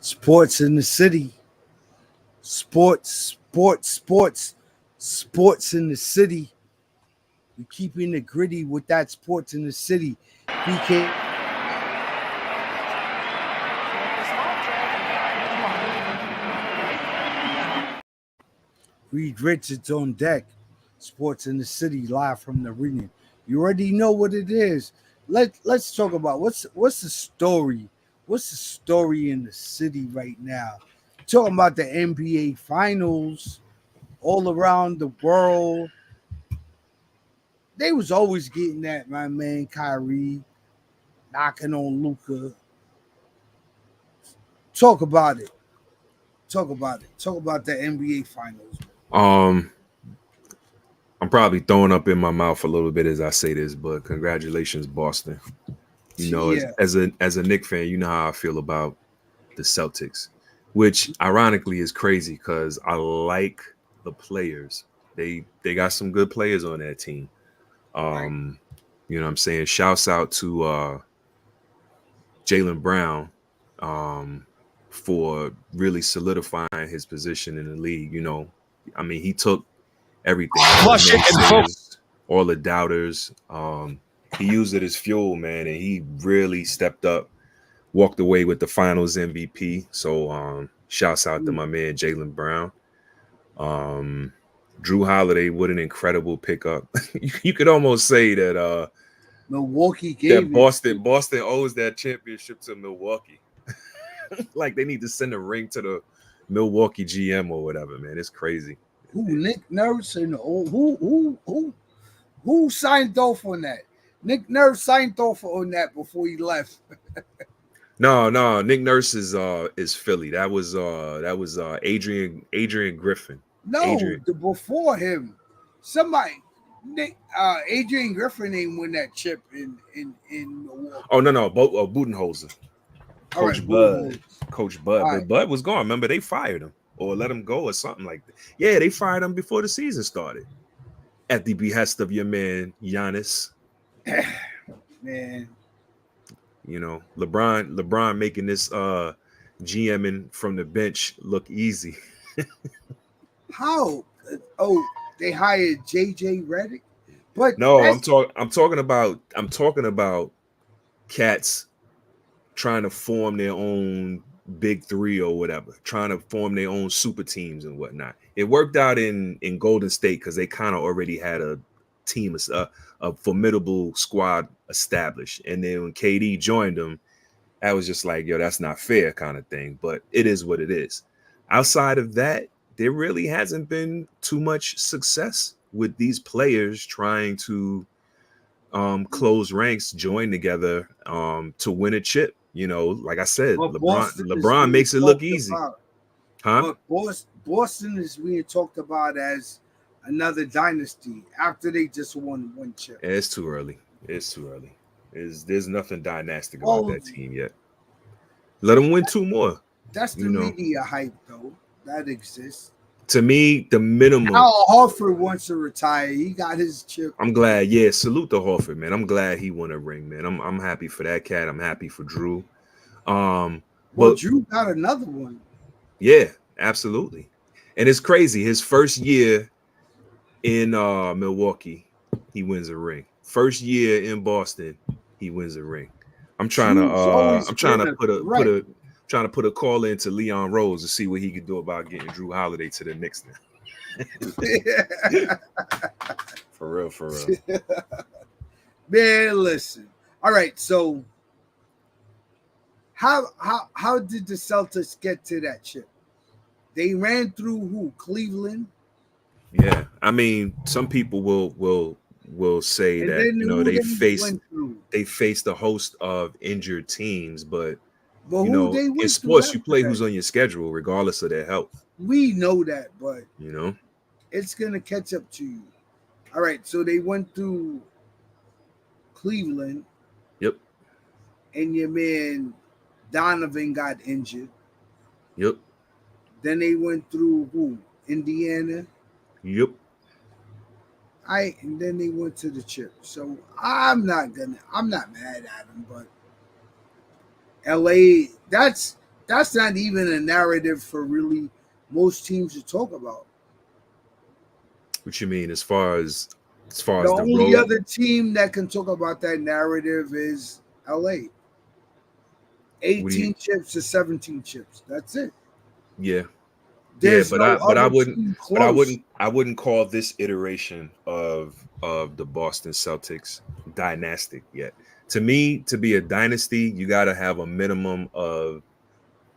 Sports in the city. Sports in the city. We're keeping it gritty with that sports in the city. BK Reed Richards on deck. Sports in the city live from the arena. You already know what it is. Let's talk about what's the story. What's the story in the city right now? Talking about the NBA finals all around the world. They was always getting that, my man Kyrie knocking on Luca. Talk about it. Talk about it. Talk about the NBA finals. Um, I'm probably throwing up in my mouth a little bit as I say this, but congratulations, Boston. You know, Yeah. as a Knick fan, you know how I feel about the Celtics, which ironically is crazy because I like the players. They got some good players on that team. Right. Um, you know what I'm saying? Shouts out to Jaylen Brown for really solidifying his position in the league. You know, I mean, he took everything, all the Flush it and focus. naysayers, all the doubters. He used it as fuel, man, and he really stepped up, walked away with the finals MVP. So shouts out to my man Jaylen Brown. Um, Drew Holiday, what an incredible pickup. You could almost say Milwaukee that gave it. Boston owes that championship to Milwaukee. Like they need to send a ring to the Milwaukee GM or whatever, man. It's crazy. Who Nick Nurse and who signed off on that? Nick Nurse signed off on that before he left. No. Nick Nurse is Philly. That was Adrian Griffin. No, Adrian. before him, somebody Nick Adrian Griffin ain't win that chip in Milwaukee. Oh no, Budenholzer. All right, Coach Bud. All But right. Bud was gone. Remember, they fired him or let him go or something like that. Yeah, they fired him before the season started. At the behest of your man Giannis. Man, You know, LeBron making this GMing from the bench look easy. how? Oh, they hired JJ Redick, but No, that's I'm talking about cats trying to form their own big three or whatever, trying to form their own super teams and whatnot. It worked out in Golden State because they kind of already had a team, a formidable squad established. And then when KD joined them, that was just like, yo, that's not fair kind of thing. But it is what it is. Outside of that, there really hasn't been too much success with these players trying to close ranks, join together to win a chip. You know, like I said, what Boston is LeBron being makes it look talked easy. about. Huh? But Boston is being talked about as another dynasty after they just won one chip. Yeah, it's too early. It's too early. There's nothing dynastic about Oh, that team yet. Let them win two more. that's the You know, media hype, though. That exists. to me, the minimum. Al Horford wants to retire. He got his chip. I'm glad. Yeah, salute to Horford, man. I'm glad he won a ring, man. I'm happy for that cat. I'm happy for Drew. Well, But Drew got another one. yeah, absolutely. And it's crazy. His first year in Milwaukee, he wins a ring. First year in Boston, he wins a ring. Drew's always I'm trying been to a put threat. trying to put a call into Leon Rose to see what he could do about getting Drew Holiday to the Knicks now. For real, for real. Man, listen. All right, so how did the Celtics get to that chip? They ran through who? Cleveland. Yeah. I mean, some people will say And that, then you know, who they went through? they faced a host of injured teams, but But you who know, they in went through sports you after play that? who's on your schedule regardless of their health, We know that, but you know. it's gonna catch up to you. All right, so they went through Cleveland, Yep. and your man Donovan got injured. Yep. Then they went through who? Indiana. Yep. And then they went to the chip. So I'm not mad at them, but LA, that's not even a narrative for really most teams to talk about. What you mean as far The as the only road? other team that can talk about that narrative is LA. What do you? 18 chips to 17 chips. That's it. Yeah, yeah, There's no other team close. I wouldn't call this iteration of the Boston Celtics dynastic yet. To me, to be a dynasty, you got to have a minimum of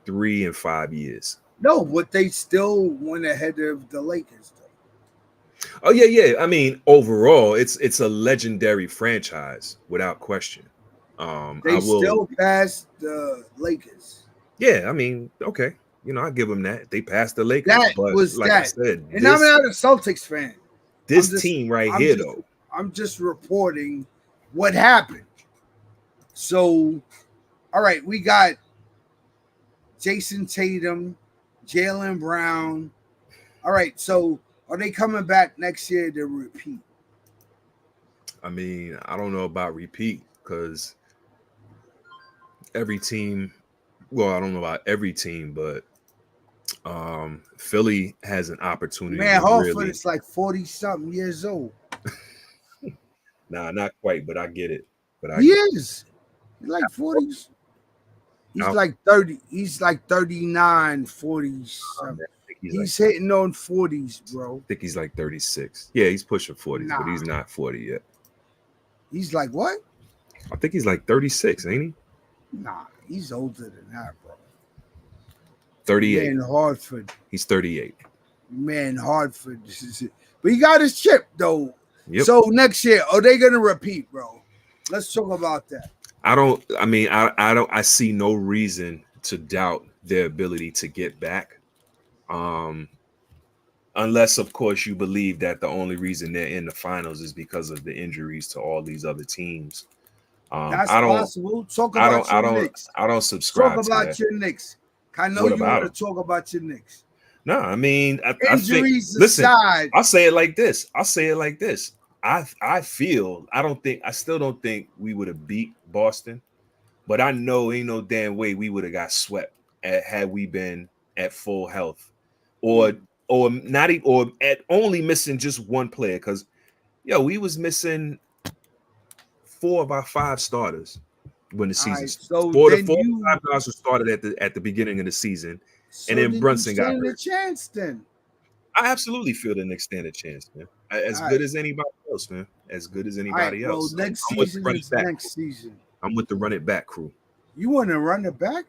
3 and 5 years. No, but they still went ahead of the Lakers, though. Oh yeah, yeah. I mean, overall, it's a legendary franchise without question. I They will. still passed the Lakers. Yeah, I mean, okay. I give them that. They passed the Lakers, That but was like I that. said, And I'm not a Celtics fan. I'm this just team right I'm here, just though. I'm just reporting what happened. So, all right, we got Jason Tatum, Jalen Brown. All right, so are they coming back next year to repeat? I mean, I don't know about repeat because every team. Well, I don't know about every team, but Philly has an opportunity Man, to Horford really. is like 40 something years old. Nah, not quite, but I get it. But I He get. is. He's like 40. He's I, like 30. He's like 39, 40 I something. think he's like. He's hitting on 40s, bro. I think he's like 36. Yeah, he's pushing 40s, but Nah. he's not 40 yet. He's like, what? I think he's like 36, ain't he? Nah, he's older than that, bro. 38. Man, Hartford. He's 38. Man, Hartford. This is it. But he got his chip, though. Yep. So next year, are they going to repeat, bro? Let's talk about that. I mean, I see no reason to doubt their ability to get back. Um, unless of course you believe that the only reason they're in the finals is because of the injuries to all these other teams. That's I don't possible. Talk about your Knicks. I don't Talk subscribe to that. about your Knicks. I know What you about want to them? talk about your Knicks. No, I mean, I think. Injuries Listen, aside, I'll say it like this. I'll say it like this. I feel I still don't think we would have beat Boston, but I know ain't no damn way we would have got swept had we been at full health, or or not or at only missing just one player because we was missing 4 of our 5 starters when the all season right. So four the then 4 or 5 guys who started at the beginning of the season, and then you Brunson got stand a hurt. chance then. I absolutely feel the Knicks stand a chance, man. As All good right. as anybody else, man. As good as All right. anybody Well, else. next I'm with the season run it is back crew. next season. I'm with the run it back crew. You want to run it back?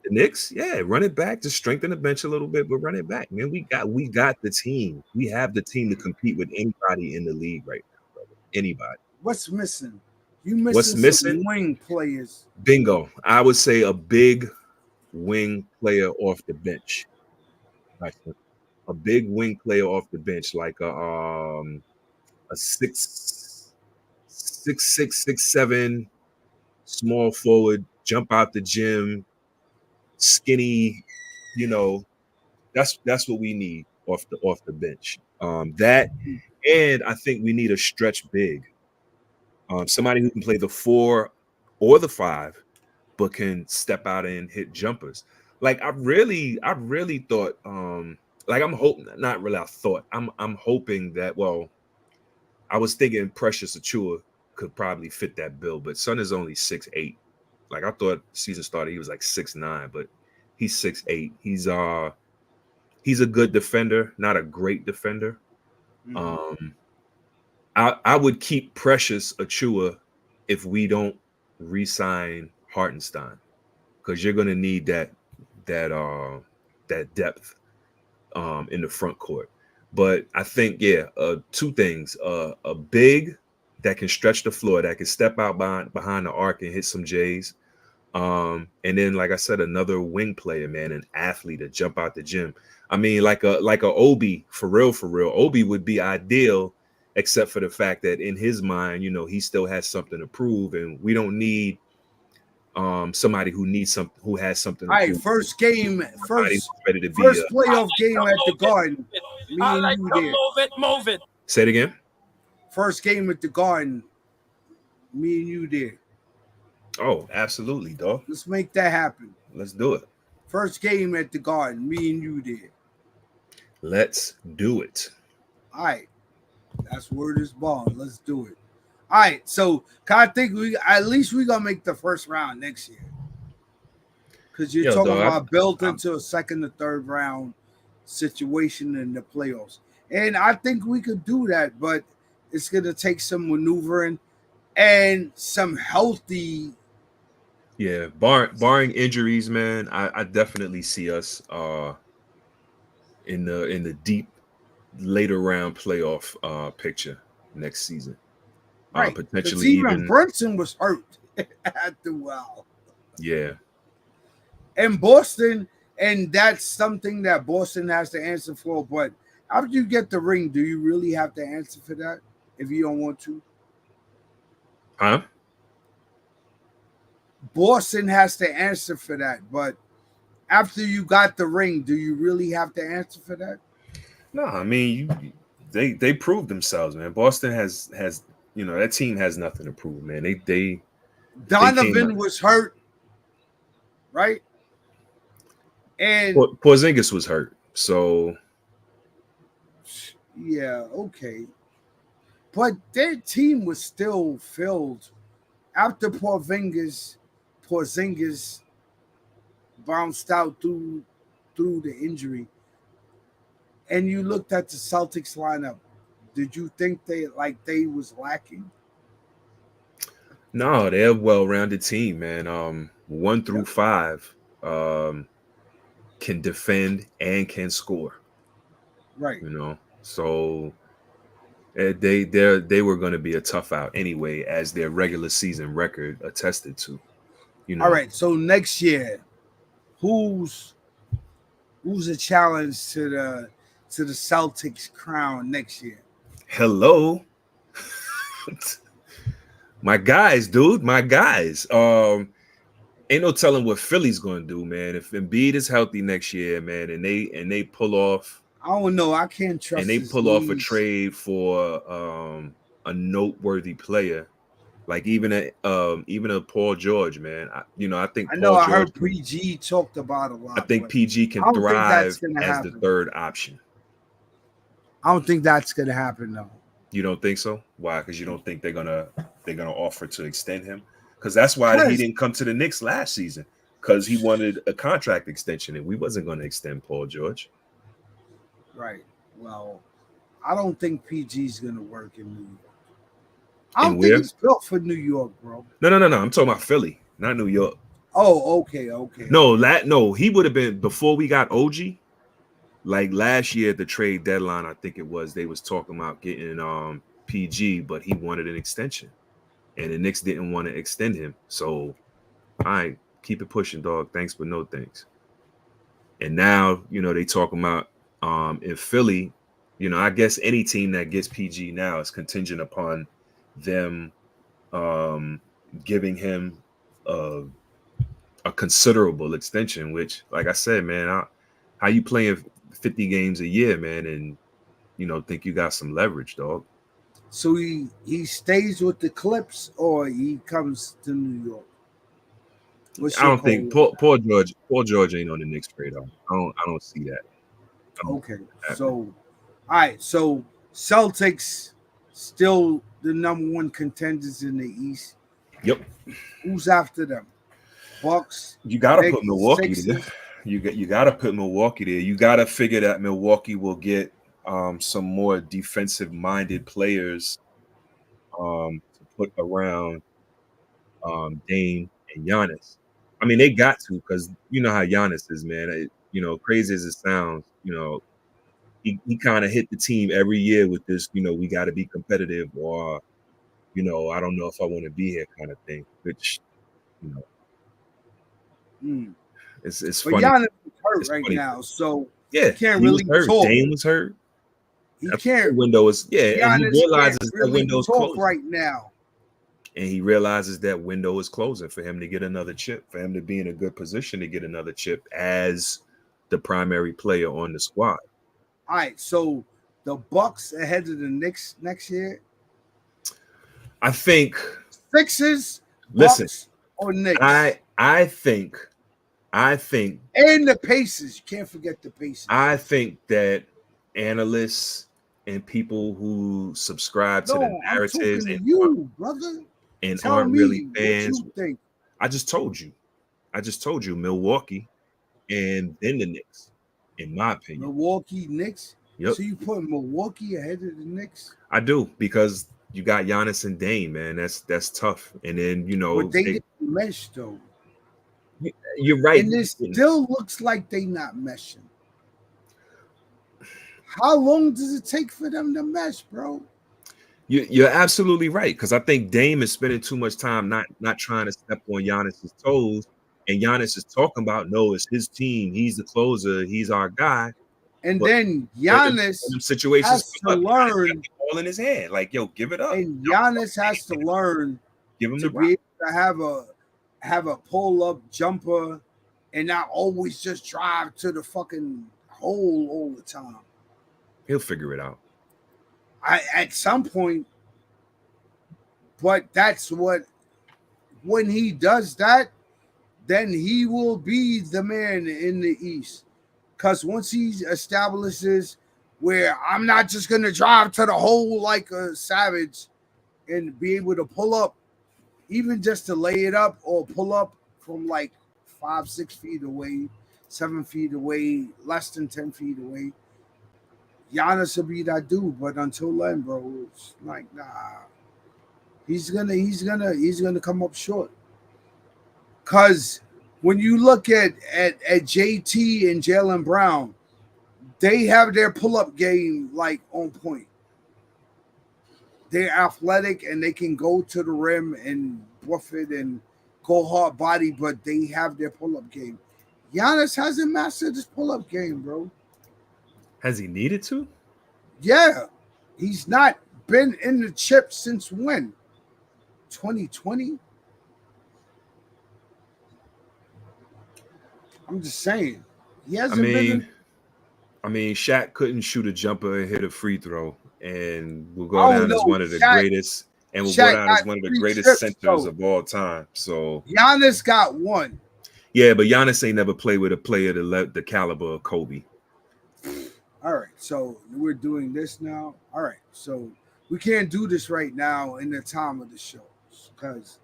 The Knicks, yeah, run it back to strengthen the bench a little bit, but run it back, man. We got the team. We have the team to compete with anybody in the league right now, brother. Anybody. What's missing? You What's missing missing? some wing players. Bingo. I would say a big wing player off the bench. Like a big wing player off the bench, like a 6'7" small forward, jump out the gym, skinny, you know, that's what we need off the bench. That and I think we need a stretch big. Somebody who can play the 4 or the 5, but can step out and hit jumpers. Like I really thought like I'm hoping not really I thought. I'm hoping that I was thinking Precious Achua could probably fit that bill, but Son is only 6'8". Like I thought season started, he was like 6'9", but he's 6'8". He's a good defender, not a great defender. Um I would keep Precious Achua if we don't re-sign Hartenstein, because you're gonna need that depth in the front court. But I think, two things: a big that can stretch the floor, that can step out behind the arc and hit some J's. And then, like I said, another wing player, man, an athlete to jump out the gym. I mean, like a Obi, for real, for real. Obi would be ideal, except for the fact that in his mind, he still has something to prove, and we don't need somebody who has something All to right, prove. first game, Somebody who's first ready to be. first playoff game at the Garden. Me and you there. Move it. Say it again. First game at the Garden. Me and you there. Oh, absolutely, dog. Let's make that happen. Let's do it. First game at the Garden, me and you there. Let's do it. All right, that's word is bond. Let's do it. All right, so I think we at least we gonna make the first round next year because you're Yo, talking dog, about built I'm, into a second or third round situation in the playoffs, and I think we could do that, but it's gonna take some maneuvering and some healthy. yeah, barring injuries, man, I definitely see us in the deep later round playoff picture next season. Right, because Potentially even even Brunson was hurt at the well. yeah. And Boston, and that's something that Boston has to answer for. But after you get the ring, do you really have to answer for that if you don't want to? Huh? Boston has to answer for that. But after you got the ring, do you really have to answer for that? No, I mean they proved themselves, man. Boston has that team has nothing to prove, man. They came Donovan was hurt, right? And Porzingis was hurt, so yeah, okay. But their team was still filled after Porzingis bounced out through the injury, and you looked at the Celtics lineup. Did you think they was lacking? no, they're a well-rounded team, man. One through Yep. five can defend and can score. Right. So they were going to be a tough out anyway, as their regular season record attested to. You All know, right. So next year, who's who's a challenge to the Celtics crown next year? hello, my guys, dude, my guys. Ain't no telling what Philly's going to do, man. If Embiid is healthy next year, man, and they pull off I don't know. I can't and trust they his pull off a knees. trade for a noteworthy player, like even a Paul George, man. I think I know. Paul I George heard PG talked about a I lot, think but PG I can don't think that's thrive gonna as the happen. third option. I don't think that's gonna happen though. You don't think so? Why? Because you don't think they're gonna offer to extend him? Because that's why he Because didn't come to the Knicks last season. Because he wanted a contract extension, and we wasn't going to extend Paul George. right. Well, I don't think PG's gonna work in New York. I And don't think where? he's built for New York, bro. No. I'm talking about Philly, not New York. Oh, okay. No, he would have been before we got OG. Like last year at the trade deadline, I think it was they was talking about getting PG, but he wanted an extension, and the Knicks didn't want to extend him. So I keep it pushing, dog. Thanks, but no thanks. And now they talking about in Philly. I guess any team that gets PG now is contingent upon them um, giving him a considerable extension, which, like I said, man, how you playing 50 games a year, man, and think you got some leverage, dog. So he stays with the Clips or he comes to New York. What's I your don't call think with that? Paul George ain't on the Knicks radar. I don't see that. I don't see Okay, that so happening. all right, so Celtics still the number one contenders in the East. Yep, Who's after them? Bucks, you got to put Knicks, Milwaukee there. Sixers. You got to put Milwaukee there. You got to figure that Milwaukee will get some more defensive minded players to put around Dame and Giannis. I mean, they got to, because you know how Giannis is, man. Crazy as it sounds, he kind of hit the team every year with this, we got to be competitive, or I don't know if I want to be here kind of thing. Which you know, Mm. it's But funny. Giannis is hurt It's right funny. now, so he Yeah, can't he was really hurt. talk. Dame was hurt. He That can't. window is and he Giannis can't realizes that really window is talk closing. right now. And he realizes that window is closing for him to get another chip, for him to be in a good position to get another chip as the primary player on the squad. All right, so the Bucks ahead of the Knicks next year. I think. Sixers, Listen, Bucks, or Knicks. I think I think And the Pacers. You can't forget the Pacers. I think that analysts and people who subscribe to the No, I'm narratives talking to you, brother. and Tell aren't really me what fans. you think. I just told you. I just told you Milwaukee and then the Knicks, in my opinion. Milwaukee Knicks. Yep, So you put Milwaukee ahead of the Knicks, I do because you got Giannis and Dame, man. That's tough. And then but they didn't mesh though, you're right. and it still looks like they not meshing. How long does it take for them to mesh, bro? You're absolutely right because I think Dame is spending too much time not trying to step on Giannis's toes, and Giannis is talking about no, it's his team. He's the closer. He's our guy. And But then when them Giannis situations has to come up, Giannis got learn, the ball in his hand. Like, yo, give it up. and Giannis has to learn Give him to the rock. be able to have a pull up jumper, and not always just drive to the fucking hole all the time. He'll figure it out. At some point, but that's what when he does that, then he will be the man in the East. Because once he establishes where I'm not just gonna drive to the hole like a savage and be able to pull up, even just to lay it up or pull up from like 5, 6 feet away, 7 feet away, less than 10 feet away. Giannis will be that dude, but until then, bro, it's like nah. He's gonna come up short. Cause when you look at JT and Jalen Brown, they have their pull-up game like on point. They're athletic and they can go to the rim and buff it and go hard body, but they have their pull-up game. Giannis hasn't mastered his pull-up game, bro. Has he needed to? Yeah, he's not been in the chip since when? 2020. I'm just saying. He I hasn't been mean, in. I mean, Shaq couldn't shoot a jumper and hit a free throw, and will go Oh down as no, one of the greatest, and will go Shaq down as got one of the 3 trips greatest centers though. of all time. So Giannis got one. yeah, but Giannis ain't never played with a player the caliber of Kobe. All right, so we're doing this now. All right, so we can't do this right now in the time of the show because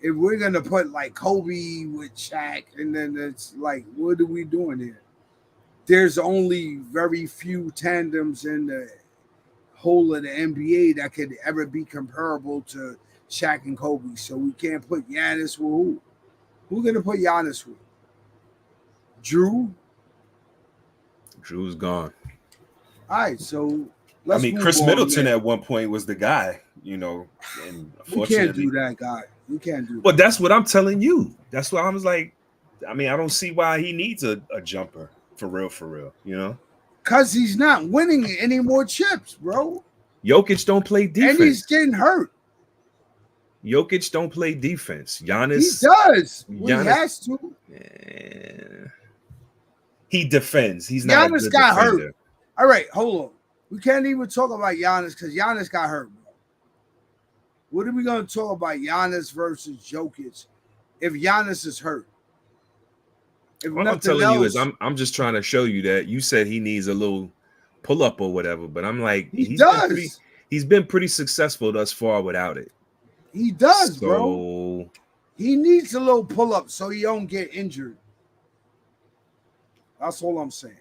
if we're gonna put like Kobe with Shaq, and then it's like, what are we doing here? There's only very few tandems in the whole of the NBA that could ever be comparable to Shaq and Kobe. So we can't put Giannis with who? Who's gonna put Giannis with? Drew. Drew's gone. All right, so I let's mean, move Chris on. Middleton Man. at one point was the guy, and We can't unfortunately, do that, guy. We can't do that. but that's what I'm telling you. That's why I was like, I mean, I don't see why he needs a jumper for real. Because he's not winning any more chips, bro. Jokic don't play And he's defense. getting hurt. Jokic don't play defense. He Giannis, does. Well, he Giannis, has to. he defends. He's not a Giannis good got defender. hurt. All right, hold on. We can't even talk about Giannis because Giannis got hurt, bro. What are we going to talk about Giannis versus Jokic if Giannis is hurt? If All I'm nothing telling you is else, I'm just trying to show you that you said he needs a little pull up or whatever, but I'm like he does. He's been pretty successful thus far without it. He does, So, bro. He needs a little pull up so he don't get injured. That's all I'm saying.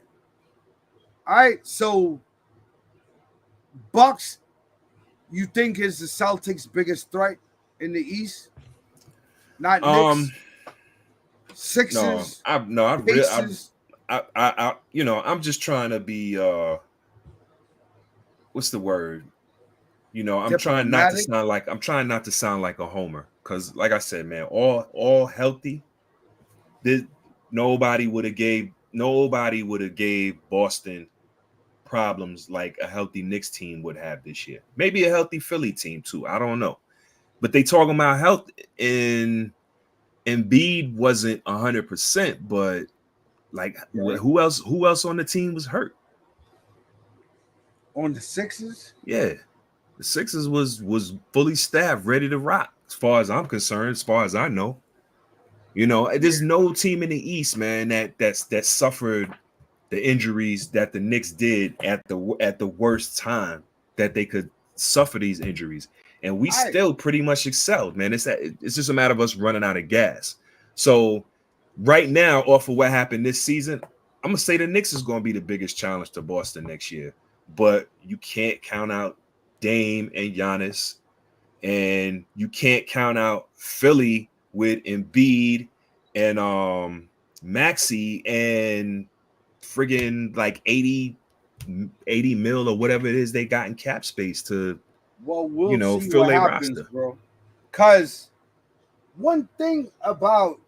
All right, so Bucks, you think is the Celtics' biggest threat in the East? Not Knicks, Sixers, Pacers. I'm just trying to be what's the word? I'm trying not to sound like a homer because, like I said, man, all healthy. Nobody would have gave Boston problems like a healthy Knicks team would have this year. Maybe a healthy Philly team too. I don't know, but they talking about health, and Embiid wasn't 100%, but like Right. who else on the team was hurt? On the Sixers? Yeah. The Sixers was fully staffed, ready to rock, as far as I'm concerned, as far as I know. There's no team in the East, man, that suffered the injuries that the Knicks did at the worst time that they could suffer these injuries, and we All right. still pretty much excelled, man. It's just a matter of us running out of gas. So right now, off of what happened this season, I'm gonna say the Knicks is gonna be the biggest challenge to Boston next year, but you can't count out Dame and Giannis, and you can't count out Philly with Embiid and Maxi and friggin' like 80 mil or whatever it is they got in cap space to Well, we'll see fill what a happens, roster. bro. Cause one thing about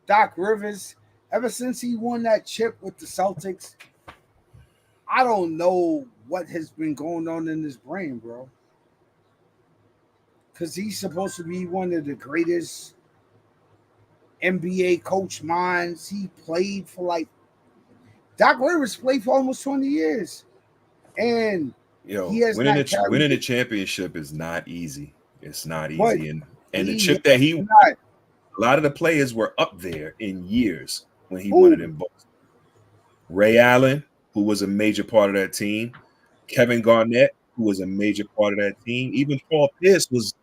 Doc Rivers, ever since he won that chip with the Celtics, I don't know what has been going on in his brain, bro. Because he's supposed to be one of the greatest NBA coach minds. He played for like Doc Rivers played for almost 20 years. And he has not carried Winning a it. championship is not easy. It's not But easy, and the he chip that has he, not. a lot of the players were up there in years when he won it Who? in Boston. Ray Allen, who was a major part of that team, Kevin Garnett, who was a major part of that team, even Paul Pierce was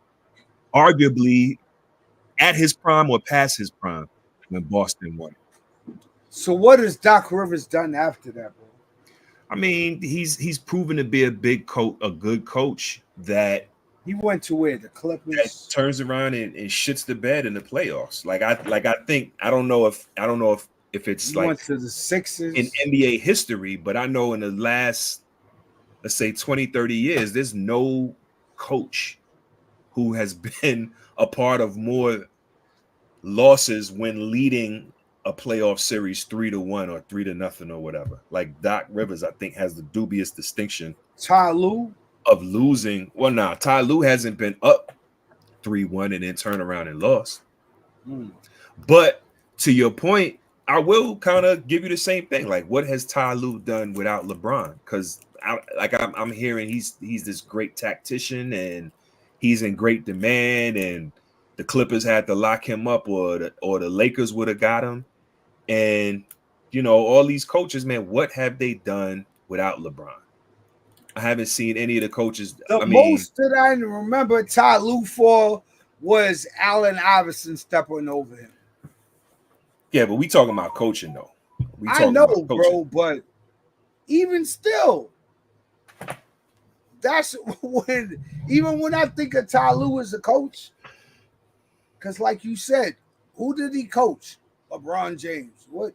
arguably at his prime or past his prime when Boston won. So what has Doc Rivers done after that, bro? I mean, he's proven to be a good coach He went to where? The that Clippers. turns around and shits the bed in the playoffs. I think I don't know if it's He like went to the in Sixers. NBA history, but I know in the last, let's say 20, 30 years, there's no coach who has been a part of more losses when leading a playoff series 3-1 or 3-0 or whatever. Like Doc Rivers, I think, has the dubious distinction Ty Lue. of losing. Well, now Ty Lue hasn't been up 3-1 and then turn around and lost. Mm. But to your point, I will kind of give you the same thing. Like, what has Ty Lue done without LeBron? Because I'm hearing he's this great tactician and he's in great demand, and the Clippers had to lock him up, or the Lakers would have got him. And all these coaches, man, what have they done without LeBron? I haven't seen any of the coaches. The I mean, most that I remember Ty Lue for was Allen Iverson stepping over him. yeah, but we talking about coaching though. We I talking know, about coaching. bro, but even still, that's when I think of Ty Lue as a coach, because like you said, who did he coach? LeBron James. What?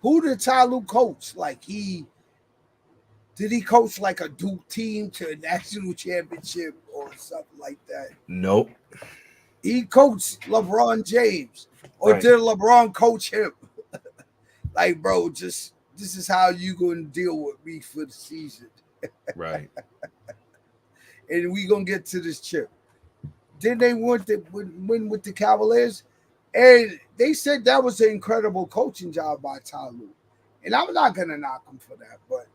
Who did Ty Lue coach? Like did he coach like a Duke team to a national championship or something like that? Nope. He coached LeBron James, or Right. did LeBron coach him? Like, bro, just this is how you gonna deal with me for the season, Right. and we gonna get to this chip. Then they win with the Cavaliers, and they said that was an incredible coaching job by Ty Lue. And I'm not gonna knock him for that, but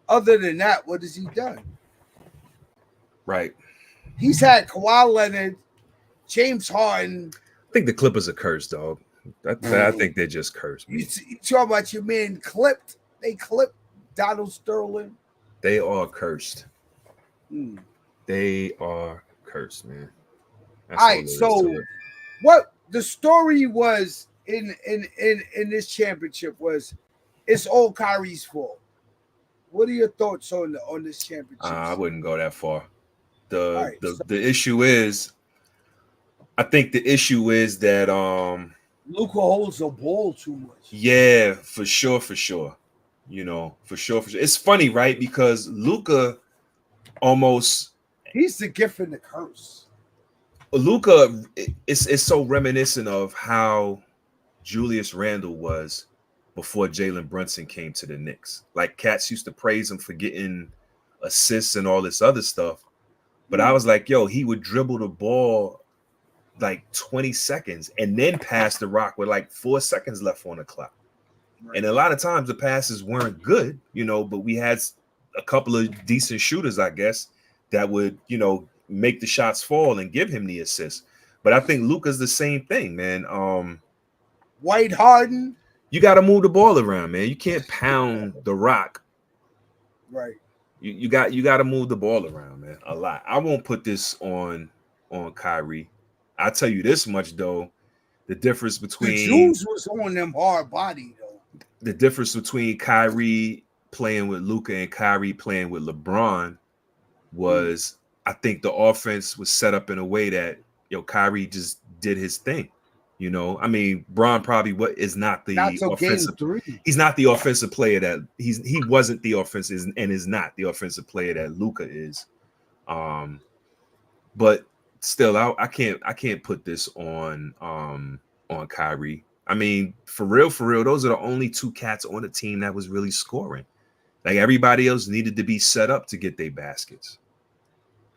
other than that, what has he done? Right. He's had Kawhi Leonard, James Harden. I think the Clippers are cursed, dog. I think they're just cursed, man. You talk about your man clipped. They clipped Donald Sterling. They are cursed. Hmm. They are cursed, man. That's All all right, there is so to it. what the story was in this championship was it's all Kyrie's fault. What are your thoughts on this championship? I wouldn't go that far. All The right, the so the issue is, I think the issue is that Luka holds the ball too much. yeah, for sure. For sure. It's funny, right? Because Luka almost He's the gift and the curse. Luka it's so reminiscent of how Julius Randle was before Jalen Brunson came to the Knicks. Like, cats used to praise him for getting assists and all this other stuff. But I was like, yo, he would dribble the ball like 20 seconds and then pass the rock with like 4 seconds left on the clock. Right. And a lot of times the passes weren't good, but we had a couple of decent shooters, I guess, that would, make the shots fall and give him the assist. But I think Luka's the same thing, man. White Harden. You got to move the ball around, man. You can't pound the rock. Right. You got to move the ball around, man. A lot. I won't put this on Kyrie. I'll tell you this much though. The difference The between Jews was on them hard body though. the difference between Kyrie playing with Luka and Kyrie playing with LeBron was I think the offense was set up in a way that Kyrie just did his thing. I mean, Braun probably is not Not the till game offensive. 3. He's not the offensive player that he wasn't the offensive and is not the offensive player that Luka is. But still, I can't put this on Kyrie. I mean, for real, those are the only two cats on the team that was really scoring. Like everybody else needed to be set up to get their baskets.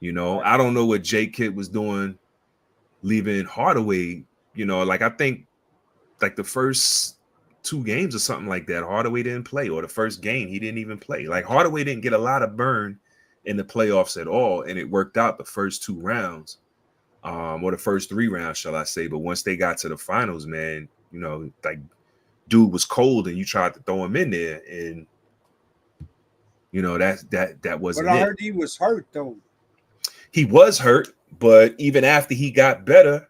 Right. I don't know what J Kidd was doing, leaving Hardaway. Like I think like the first 2 games or something like that, Hardaway didn't play, or the first game he didn't even play. Like Hardaway didn't get a lot of burn in the playoffs at all, and it worked out the first 2 rounds, or the first 3 rounds, shall I say? But once they got to the finals, man, like dude was cold, and you tried to throw him in there, and that wasn't it. But I heard he was hurt though. He was hurt, but even after he got better,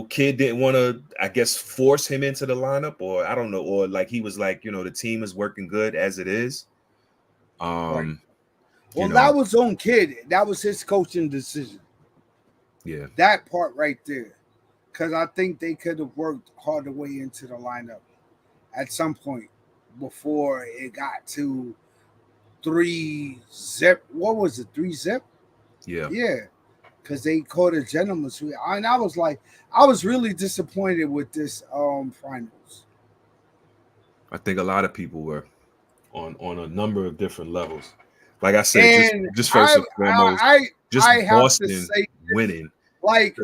Kidd didn't want to, I guess, force him into the lineup, or I don't know, or like he was like, the team is working good as it is. Right. Well, that was on Kidd. That was his coaching decision. Yeah. That part right there. Because I think they could have worked Hardaway into the lineup at some point before it got to 3-zip. What was it? 3-zip? Yeah. Yeah. Because they caught a gentleman's sweep. And I was like, I was really disappointed with this finals. I think a lot of people were on a number of different levels. Like I said, just first and foremost, Boston winning. Like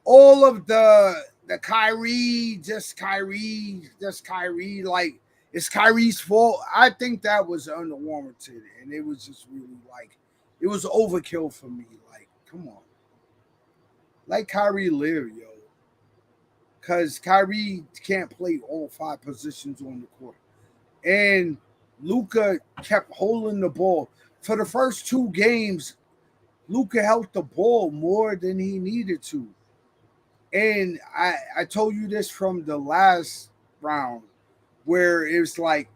all of the Kyrie, like it's Kyrie's fault. I think that was unwarranted, and it was just really like it was overkill for me. Like, come on, let Kyrie live, yo, because Kyrie can't play all 5 positions on the court, and Luka kept holding the ball for the first 2 games. Luka held the ball more than he needed to. And I told you this from the last round where it was like,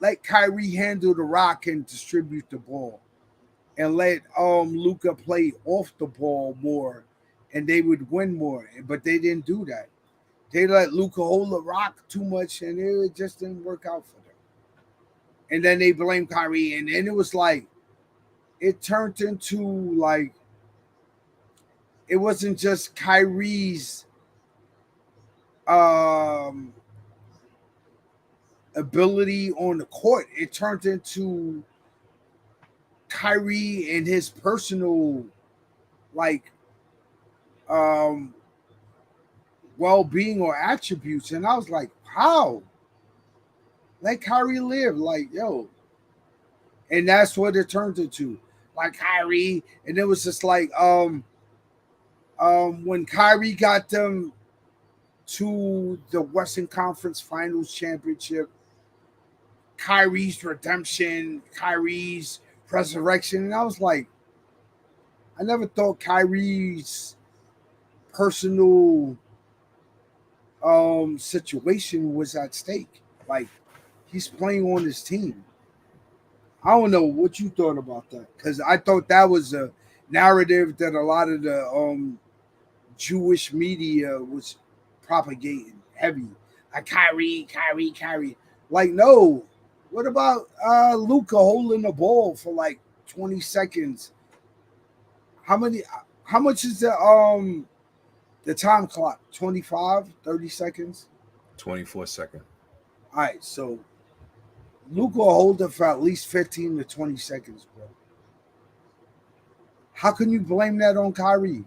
let Kyrie handle the rock and distribute the ball. And let Luka play off the ball more and they would win more. But they didn't do that. They let Luka hold the rock too much and it just didn't work out for them. And then they blamed Kyrie. And then it was like, it turned into like, it wasn't just Kyrie's ability on the court. It turned into Kyrie and his personal like well-being or attributes. And I was like, how? Let Kyrie live. Like, yo. And that's what it turned into. Like Kyrie. And it was just like when Kyrie got them to the Western Conference Finals championship, Kyrie's redemption, Kyrie's resurrection, and I was like, I never thought Kyrie's personal situation was at stake. Like, he's playing on his team. I don't know what you thought about that, because I thought that was a narrative that a lot of the Jewish media was propagating heavy. Like Kyrie. Like, no. What about Luka holding the ball for like 20 seconds? How much is the time clock? 25, 30 seconds? 24 seconds. All right, so Luka hold it for at least 15 to 20 seconds, bro. How can you blame that on Kyrie?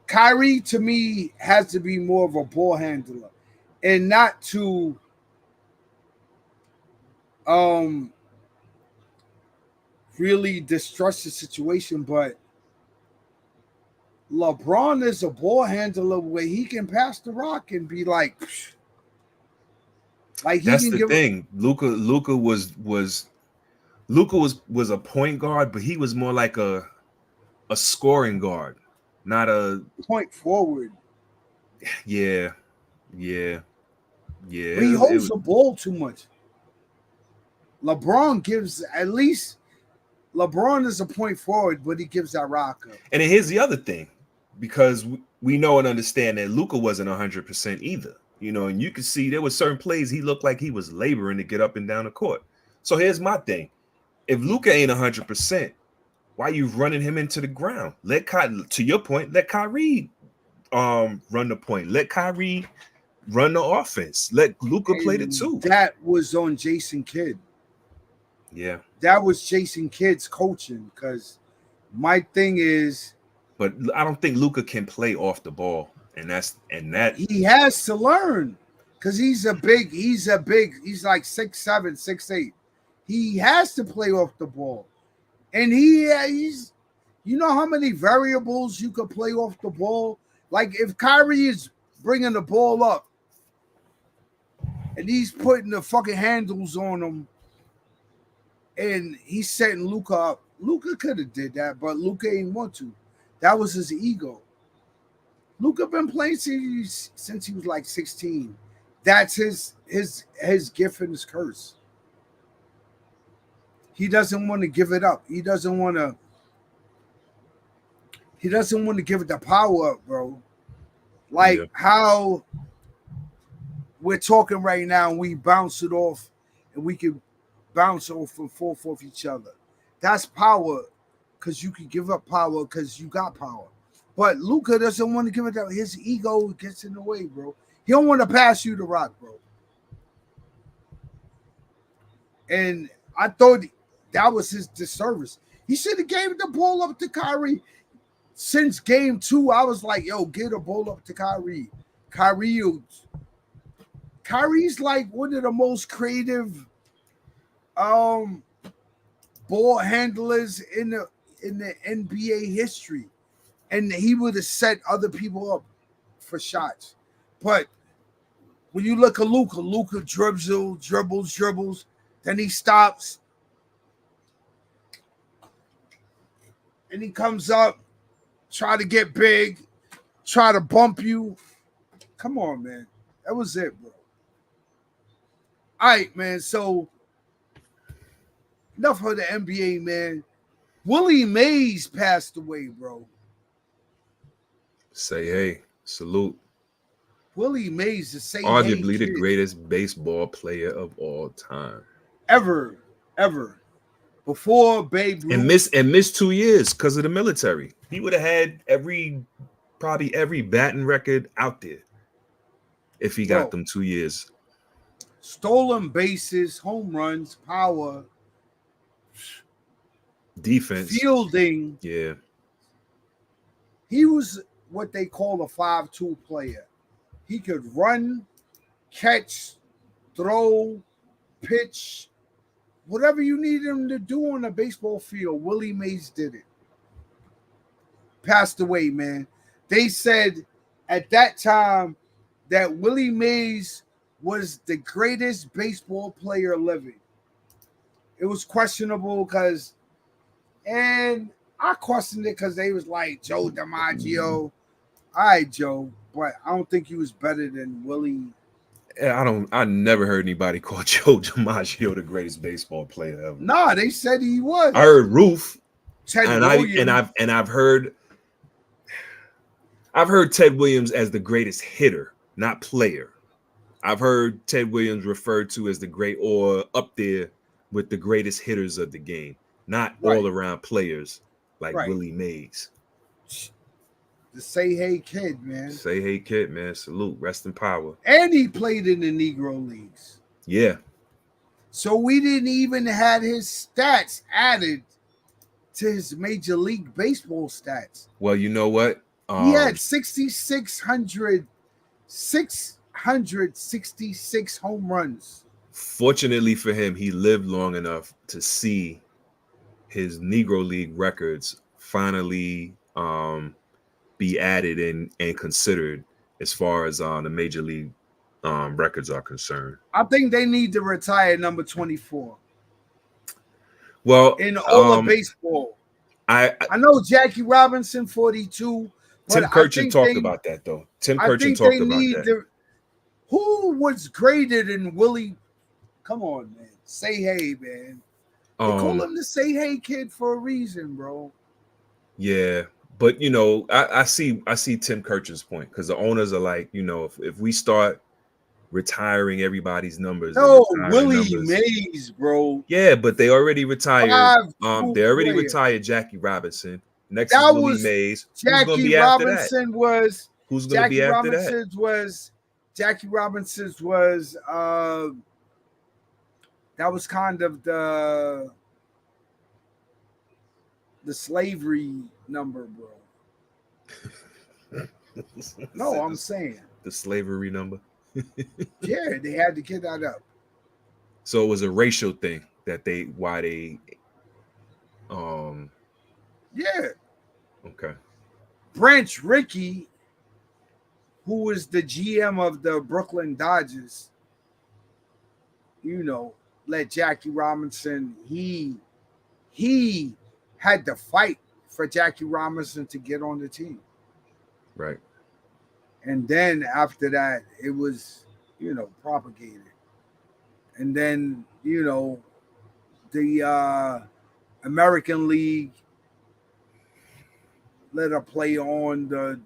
Kyrie, to me, has to be more of a ball handler and not to really distrust the situation. But LeBron is a ball handler where he can pass the rock and be like he That's can the give. thing. Luca was a point guard, but he was more like a scoring guard, not a Point forward, yeah, yeah, yeah. but he It holds was, the ball too much. LeBron gives at least LeBron is a point forward, but he gives that rock up. and then here's the other thing, because we know and understand that Luca wasn't 100% either. You know, and you can see there were certain plays he looked like he was laboring to get up and down the court. So here's my thing: if Luca ain't 100%, why you running him into the ground? To your point, let Kyrie run the point. Let Kyrie run the offense. Let Luca play the And two. that was on Jason Kidd. Yeah. That was Jason Kidd's coaching. Because my thing is, But I don't think Luca can play off the ball. And that he has to learn. Because he's like 6'7", 6'8". He has to play off the ball. And he's, you know how many variables you could play off the ball? Like if Kyrie is bringing the ball up and he's putting the fucking handles on him and he's setting Luca up. Luca could have did that, but Luca ain't want to. That was his ego. Luca been playing since he was like 16. That's his gift and his curse. He doesn't want to give it up. He doesn't want to give it the power up, bro. Like how we're talking right now, and we bounce it off, and we can bounce off and forth off each other. That's power, because you can give up power because you got power. But Luca doesn't want to give it up. His ego gets in the way, bro. He don't want to pass you the rock, bro. And I thought that was his disservice. He should have gave the ball up to Kyrie. Since game 2, I was like, yo, get a ball up to Kyrie. Kyrie's like one of the most creative ball handlers in the NBA history. And he would have set other people up for shots. But when you look at Luca dribbles, then he stops. And he comes up, try to get big, try to bump you. Come on, man. That was it, bro. All right, man. So enough of the NBA, man. Willie Mays passed away, bro. Say hey, salute. Willie Mays, the say Arguably hey the kid. greatest baseball player of all time. Ever. Before Babe Ruth. And missed 2 years because of the military. He would have had probably every batting record out there if he got them 2 years. Stolen bases, home runs, power, defense, fielding. Yeah. He was what they call a 5-tool player. He could run, catch, throw, pitch, whatever you needed him to do on a baseball field. Willie Mays did it. Passed away, man. They said at that time that Willie Mays was the greatest baseball player living. It was questionable because, and I questioned it because they was like Joe DiMaggio. All right, Joe, but I don't think he was better than Willie. I never heard anybody call Joe DiMaggio the greatest baseball player ever. Nah, they said he was. I heard Roof. Ted Williams. I've heard Ted Williams as the greatest hitter, not player. I've heard Ted Williams referred to as the great, or up there with the greatest hitters of the game, not all around players like Willie Mays. The Say Hey Kid, man. Say Hey Kid, man. Salute. Rest in power. And he played in the Negro Leagues. Yeah. So we didn't even have his stats added to his Major League Baseball stats. Well, you know what? He had 666 home runs. Fortunately for him, he lived long enough to see his Negro League records finally be added and considered as far as the major league records are concerned. I think they need to retire number 24 Well, in all of baseball. I I know Jackie Robinson 42, but Tim Kirchin talked about that though. Tim I Kirchin think they talked about need that. to. Who was graded than Willie? Come on, man. Say hey, man. They call him the Say Hey kid for a reason, bro. Yeah, but you know, I see Tim Kirchin's point because the owners are like, you know, if we start retiring everybody's numbers and No, retiring Willie numbers, Mays, bro. yeah, but they already retired. 5 They already player. retired Jackie Robinson. Next is That Willie was Mays. Who's gonna Jackie be after that? Robinson was Who's gonna be after that? Jackie Robinson's was that was kind of the slavery number, bro. No, I'm saying the slavery number. Yeah, they had to get that up. So it was a racial thing that why they Yeah. Okay. Branch Rickey, who was the GM of the Brooklyn Dodgers, you know, let Jackie Robinson, he had to fight for Jackie Robinson to get on the team. Right. And then after that, it was, propagated. And then, the American League let her play on the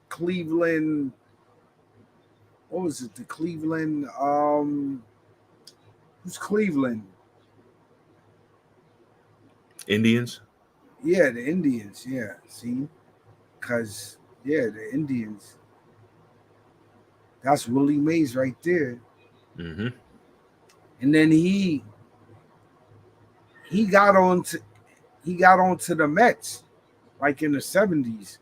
Cleveland. What was it? The Cleveland. Who's Cleveland? Indians. Yeah, the Indians. Yeah, see, because the Indians. That's Willie Mays right there. Mm-hmm. And then he got on to the Mets, like in the 70s.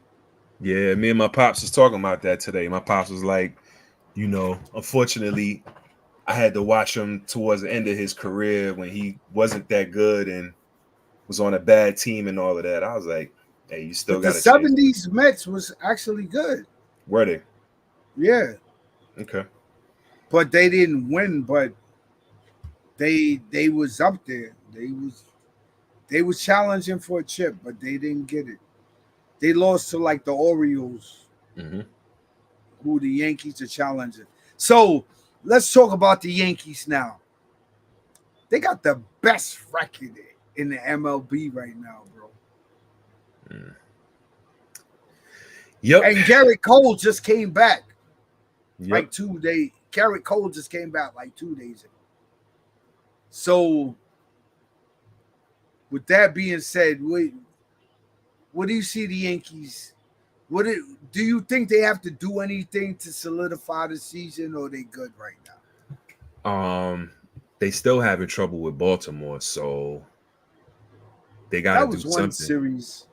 Yeah, me and my pops was talking about that today. My pops was like, unfortunately, I had to watch him towards the end of his career when he wasn't that good and was on a bad team and all of that. I was like, hey, you still got the a chance. 70s Mets was actually good. Were they? Yeah. Okay. But they didn't win, but they was up there. They was challenging for a chip, but they didn't get it. They lost to like the Orioles, who the Yankees are challenging. So let's talk about the Yankees now. They got the best record in the MLB right now, bro. Yep. And Garrett Cole just came back. Yep. Like 2 days. Garrett Cole just came back like 2 days ago. So, with that being said, what do you see the Yankees? Do you think they have to do anything to solidify the season, or they good right now? They still having trouble with Baltimore, so they got to do something. That was one series.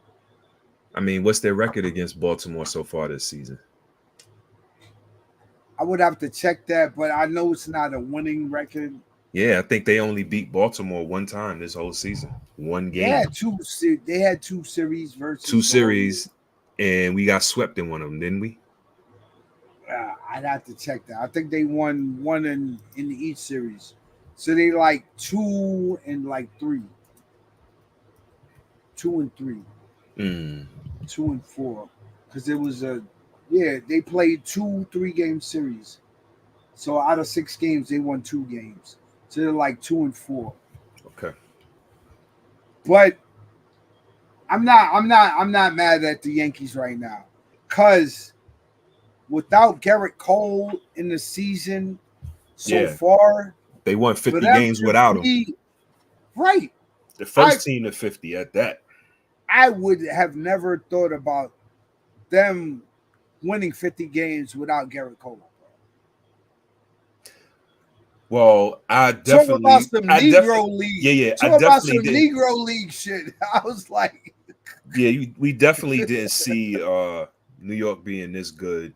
I mean, what's their record against Baltimore so far this season? I would have to check that, but I know it's not a winning record. Yeah, I think they only beat Baltimore one time this whole season. One game. They had two series versus. Two series, and we got swept in one of them, didn't we? I'd have to check that. I think they won one in each series. So they like 2 and 3. 2 and 3. 2 and 4. Because it was they played 2 3-game series. So out of 6 games, they won 2 games. So they're like 2 and 4. Okay. But I'm not mad at the Yankees right now. Cause without Garrett Cole in the season so far, they won 50 games without him. Right. The first team to 50 at that. I would have never thought about them winning 50 games without Garrett Cole. Well, I definitely talk about some Negro League. Yeah. Talk about some Negro League shit. I was like, we definitely didn't see New York being this good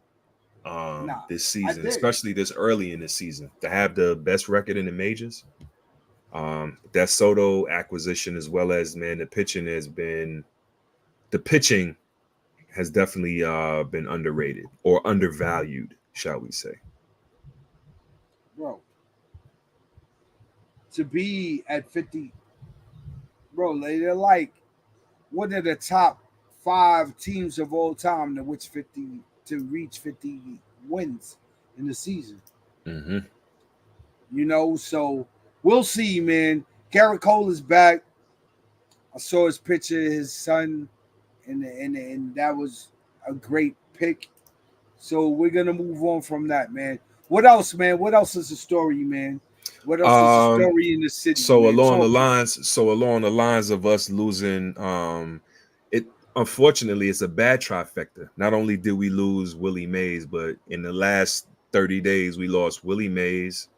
this season, especially this early in the season, to have the best record in the majors. That Soto acquisition, as well as, man, the pitching has definitely been underrated or undervalued, shall we say? bro. To be at 50, bro, they're like one of the top five teams of all time to which 50 to reach 50 wins in the season. Mm-hmm. So we'll see, man. Garrett Cole is back. I saw his picture, his son, and that was a great pick. So we're gonna move on from that, man. What else, man? What else is the story, man? What else is the Um, story in the city, so man? along the Talk to me. lines, so along the lines of us losing, it unfortunately it's a bad trifecta. Not only did we lose Willie Mays, but in the last 30 days we lost Willie Mays,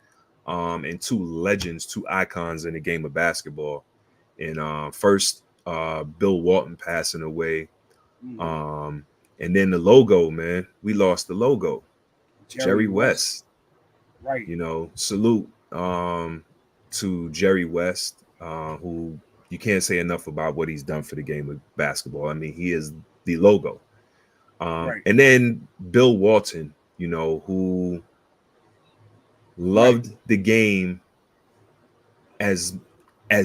and two legends, two icons in the game of basketball. And first, Bill Walton passing away, Mhm. um, and then the logo, man, we lost the logo, Jerry Jerry West, West. right? Salute to Jerry West, who you can't say enough about what he's done for the game of basketball. I mean, he is the logo. Right, And then Bill Walton, who right, loved the game as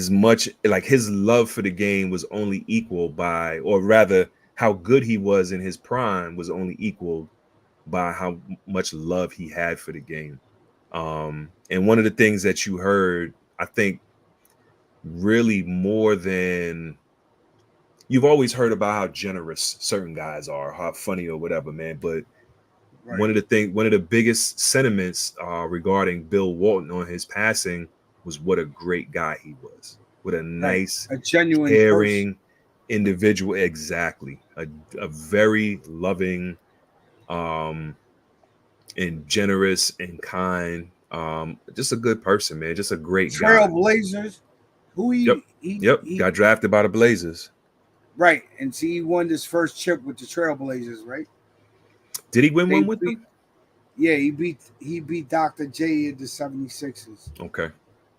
much, like his love for the game was only equal by, or rather, how good he was in his prime was only equaled by how much love he had for the game. And one of the things that you heard, I think, really more than you've always heard about how generous certain guys are, how funny or whatever, man. But right, one of the biggest sentiments regarding Bill Walton on his passing was what a great guy he was. What a right. nice, A genuine person. caring individual. Exactly. A very loving, um, and generous and kind. Just a good person, man. Just a great guy. Trailblazers. Who Yep. Yep. he Got drafted by the Blazers. right, and see, he won his first chip with the Trailblazers, right? Did he win They one with beat, them? yeah, he beat Dr. J in the 76ers Okay.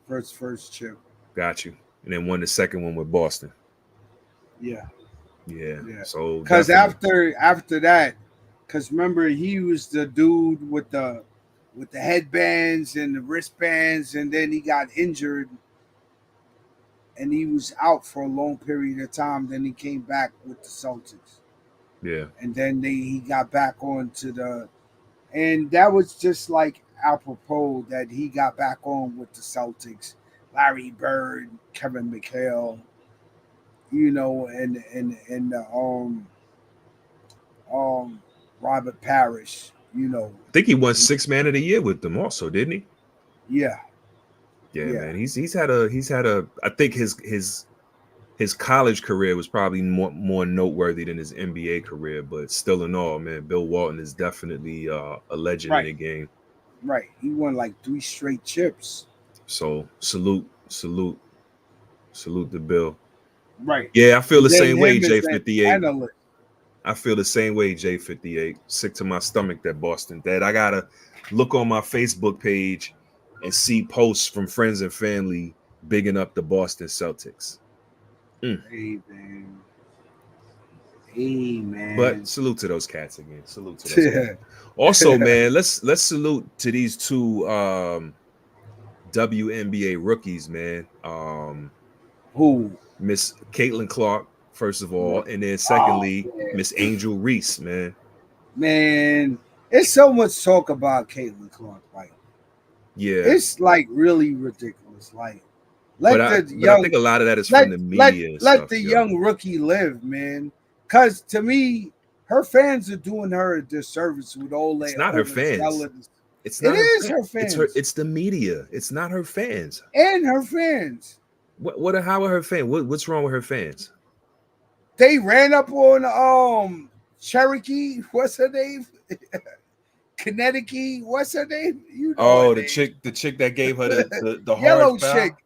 first chip. Got you. And then won the second one with Boston. Yeah, Yeah. yeah. So Cause definitely. after that, cause remember he was the dude with the headbands and the wristbands, and then he got injured and he was out for a long period of time. Then he came back with the Celtics, Yeah. and then he got back onto the, and that was just like apropos that he got back on with the Celtics. Larry Bird, Kevin McHale, and Robert Parrish, I think he won six man of the year with them also, didn't he? yeah, Yeah, yeah, man. He's had a I think his college career was probably more noteworthy than his NBA career, but still in all, man, Bill Walton is definitely a legend in right, the game. right. He won like three straight chips, So salute to Bill. right. Yeah, I feel And the then same way, him as an J58. analyst. I feel the same way, J58. Sick to my stomach that Boston dead. I gotta look on my Facebook page and see posts from friends and family bigging up the Boston Celtics. Mm. Hey man, hey But man. salute to those cats again. Salute to those cats. Also, man, let's salute to these two WNBA rookies, man. Who? Miss Caitlin Clark, first of all, and then Oh secondly, Miss man, Angel Reese, man. man. It's so much talk about Caitlin Clark. Like Yeah. it's like really ridiculous. Like But let I the but I young think a lot of that is from let the let media and let stuff, the yo. young rookie live, man. Cause to me, her fans are doing her a disservice with all It's their not her fans. overzealous. It's It not her is fan. her It's her. fans It's the media. It's not her fans. and her fans. How are her fans? What's wrong with her fans? They ran up on Cherokee. What's her name? Connecticut. What's her name? You know her Oh, name. the chick that gave her the hard Yellow chick. foul.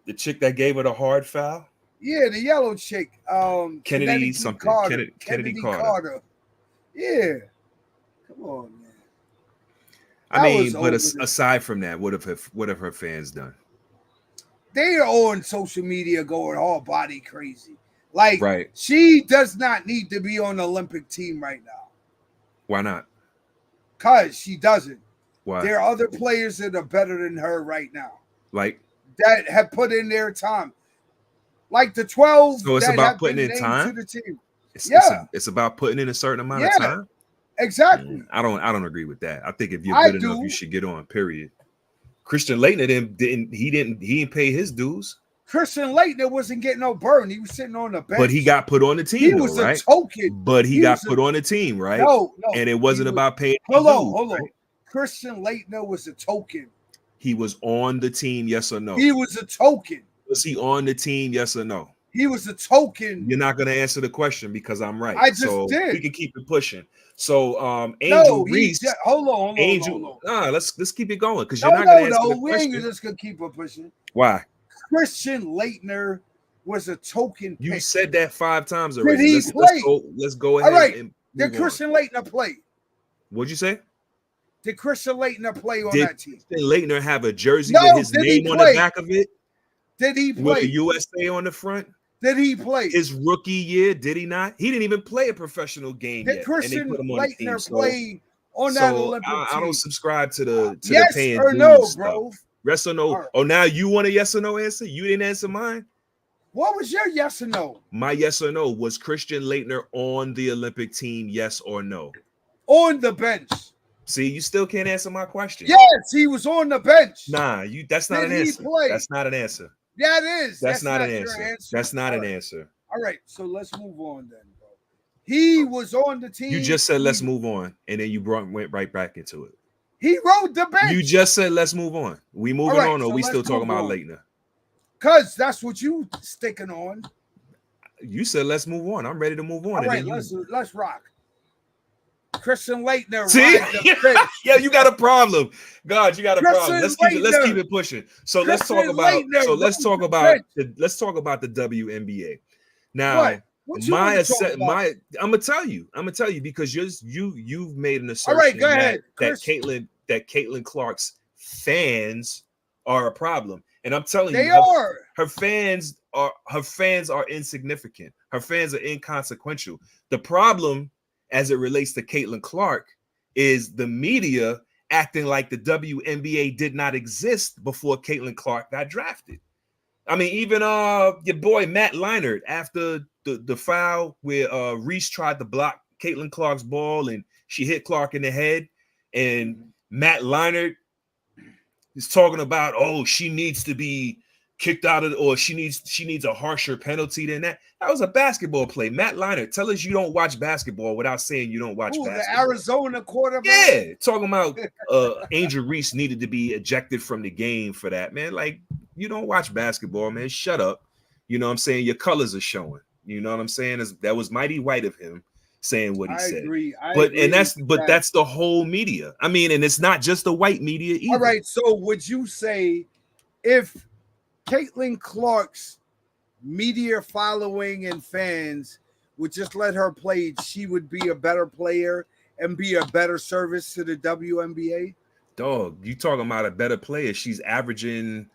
The chick that gave her the hard foul. Yeah, the yellow chick. Kennedy Connecticut something. Carter. Kennedy Kennedy Carter. Carter. Yeah. Come on, man. I That was mean, but over. aside from that, what have her fans done? They are on social media going all body crazy. Like, Right. she does not need to be on the Olympic team right now. Why not? Because she doesn't. Why? There are other players that are better than her right now Like, that have put in their time. Like the 12 so it's that about have putting been in named to time. the team. It's Yeah. it's about putting in a certain amount of Yeah. time. Exactly. I don't agree with that. I think if you're I good enough, do. you should get on. Period. Christian Laettner didn't pay his dues, Christian Laettner wasn't getting no burn. He was sitting on the bench. but he got put on the He team though, was a right? token. But he got put on the team, right? No. And it wasn't about paying his Hold on, dues, hold on. right? Christian Laettner was a token. He was on the team, yes or no? He was a token. Was he on the team, yes or no? He was a token. You're not going to answer the question because I'm right. I just so did. We can keep it pushing. So Angel Reese. Hold on. Nah, let's keep it going because you're not going to answer the We question. ain't just gonna keep it pushing. Why? Christian Laettner was a token. You pick. said that 5 times already. Did he play? Let's go ahead. All right. And Did Christian Laettner play? What'd you say? Did Christian Laettner play on that team? Did Laettner have a jersey with his name on the back of it? Did he play? With the USA on the front? Did he play? His rookie year, did he not? He didn't even play a professional game yet. Did Christian Laettner play on So that Olympic team? I don't subscribe to the yes paying or dues no, stuff. bro. Yes or no? Right. Oh, now you want a yes or no answer? You didn't answer mine. What was your yes or no? My yes or no was Christian Laettner on the Olympic team, yes or no? On the bench. See, you still can't answer my question. Yes, he was on the bench. Nah, that's not an answer. Play? That's not an answer. Yeah, it is. That's not an answer. That's not an answer. All right, so let's move on then, bro. He was on the team. You just said let's move on, and then you went right back into it. He rode the bench. You just said let's move on. We moving on, or we still talking about Laettner? Cause that's what you sticking on. You said let's move on. I'm ready to move on. All right, let's rock. Christian Laettner. See, yeah, you got a problem. God, you got a problem. Let's keep it pushing. So let's talk about the WNBA. Now, I'm gonna tell you because you've made an assertion. All right, go ahead. That Caitlin Clark's fans are a problem, and I'm telling you, her fans are insignificant. Her fans are inconsequential. The problem, as it relates to Caitlin Clark, is the media acting like the WNBA did not exist before Caitlin Clark got drafted. I mean, even your boy Matt Leinart, after the foul where Reese tried to block Caitlin Clark's ball and she hit Clark in the head, and Matt Leinart is talking about, oh, she needs to be kicked out of, or she needs a harsher penalty than that. That was a basketball play. Matt Leinart, tell us you don't watch basketball without saying you don't watch basketball. The Arizona quarterback. Yeah, talking about Angel Reese needed to be ejected from the game for that, man. Like, you don't watch basketball, man. Shut up. You know what I'm saying? Your colors are showing. You know what I'm saying? That was mighty white of him saying what he said. I agree that's the whole media. I mean, and it's not just the white media either. All right, so would you say if Caitlin Clark's media following and fans would just let her play, she would be a better player and be a better service to the WNBA? Dog, you talking about a better player? She's averaging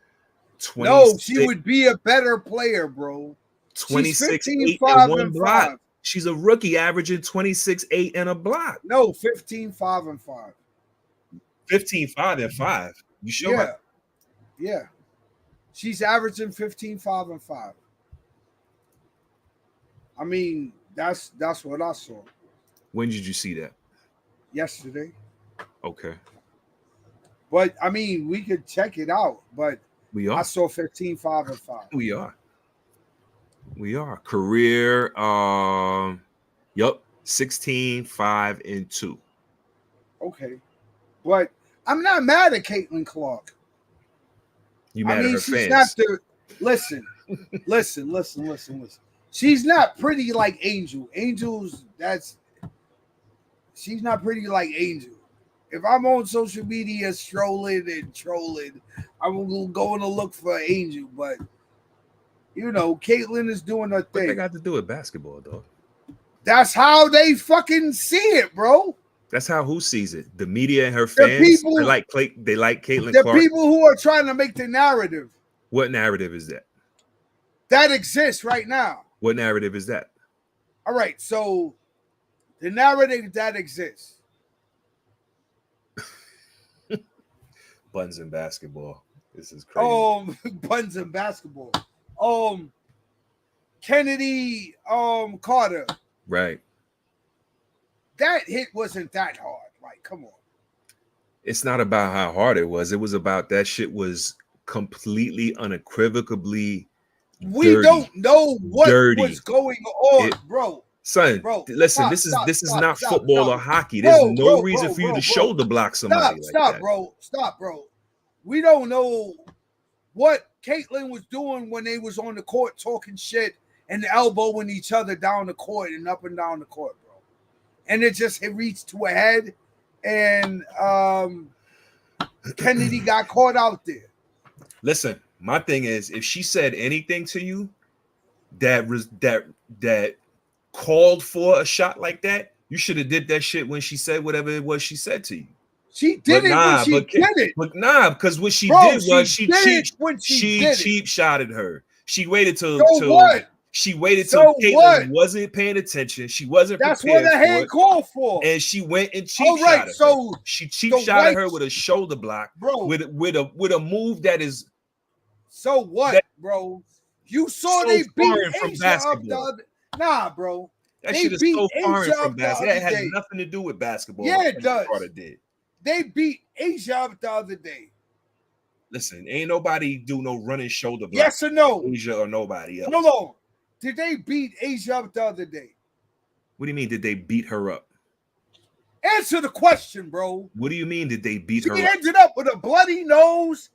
20. No, she would be a better player, bro. 26, 8, and 1 block. 5. She's a rookie averaging 26, 8, and a block. No, 15, 5, and 5. 15, 5, and 5. You sure? Yeah. She's averaging 15, 5, and 5. I mean, that's what I saw. When did you see that? Yesterday. Okay. But I mean, we could check it out, but I saw 15, 5, and 5. We are. Career, 16, 5, and 2. Okay. But I'm not mad at Caitlin Clark. You mad at her fans? Listen. She's not pretty like Angel. She's not pretty like Angel. If I'm on social media strolling and trolling, I'm going to look for Angel. But, you know, Caitlin is doing her thing. What they got to do with basketball, though? That's how they fucking see it, bro. That's how who sees it. The media and her The fans, people, they like Caitlin the Clark. people who are trying to make the narrative What narrative is that? that exists right now. What narrative is that? All right, so the narrative that exists. Buns in basketball. This is crazy. Buns in basketball. Kennedy, Carter. Right. That hit wasn't that hard. Like, come on. It's not about how hard it was. It was about that shit was completely unequivocally We dirty. don't know what Dirty. was going on, bro. Son, Bro, listen, stop, this is stop, not stop, football stop. or hockey. Bro, There's no bro, reason bro, for you bro, to bro. shoulder block somebody like Stop, that. bro. Stop, bro. We don't know what Caitlyn was doing when they was on the court talking shit and elbowing each other down the court and up and down the court, bro. And it reached to a head, and Kennedy got caught out there. Listen, my thing is, if she said anything to you that called for a shot like that, you should have did that shit when she said whatever it was she said to you. She did it when she did it. But nah, because what she did was she cheap shotted her. She waited till Caitlyn wasn't paying attention. She wasn't That's prepared what a hand for called for. And she went and cheap shotted her. She cheap shotted her with a shoulder block, bro. With a move that is so what, bro? You saw so they beat from Asia basketball. up nah, bro. That they shit is beat so foreign Asia from basketball. That has day. nothing to do with basketball. Yeah, it does. Did. They beat Asia up the other day. Listen, ain't nobody do no running shoulder block. Yes or no? Asia or nobody else. Hold on. Did they beat Asia up the other day? What do you mean? Did they beat her up? Answer the question, bro. What do you mean? Did they beat her up? She ended up with a bloody nose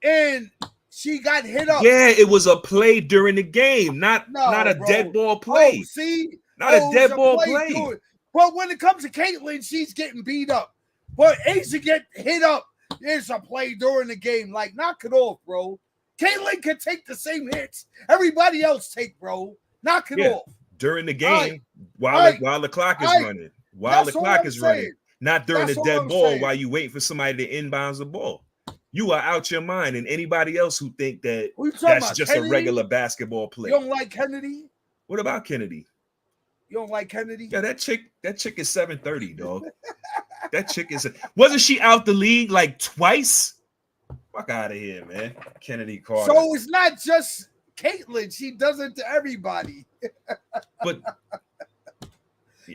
and she got hit up. Yeah, it was a play during the game, not a dead ball play. Oh, see? Not a dead ball play. But when it comes to Caitlyn, she's getting beat up. But Asia get hit up. It's a play during the game. Like, knock it off, bro. Caitlyn can take the same hits everybody else take, bro. Knock it off. During the game, while the clock is running. While the clock is running. Not during the dead ball while you wait for somebody to inbounds the ball. You are out your mind, and anybody else who think that that's just Kennedy? A regular basketball play. You don't like Kennedy? What about Kennedy? You don't like Kennedy? Yeah, that chick is 730, dog. That chick is wasn't she out the league like twice? Fuck out of here, man. Kennedy Carter. So it's not just Caitlyn. She does it to everybody. But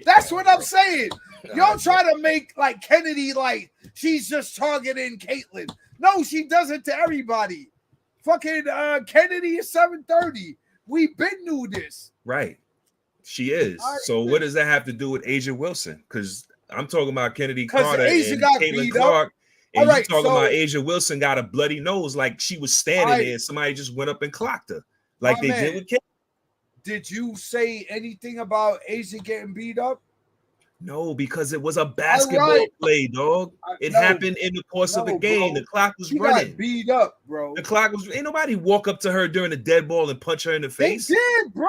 that's what I'm saying. Y'all try to make like Kennedy like she's just targeting Caitlyn. No, she does it to everybody. Fucking Kennedy is 730. We been knew this. Right. She is. Right, so what does that have to do with Asia Wilson? Because I'm talking about Kennedy Carter and Caitlin Clark. And you talking about Asia Wilson got a bloody nose like she was standing there and somebody just went up and clocked her. Like they did with Kennedy. Did you say anything about Asia getting beat up? No, because it was a basketball play, dog. It happened in the course of the game. Bro. The clock was running. Got beat up, bro. The clock was. Ain't nobody walk up to her during the dead ball and punch her in the face. They did, bro.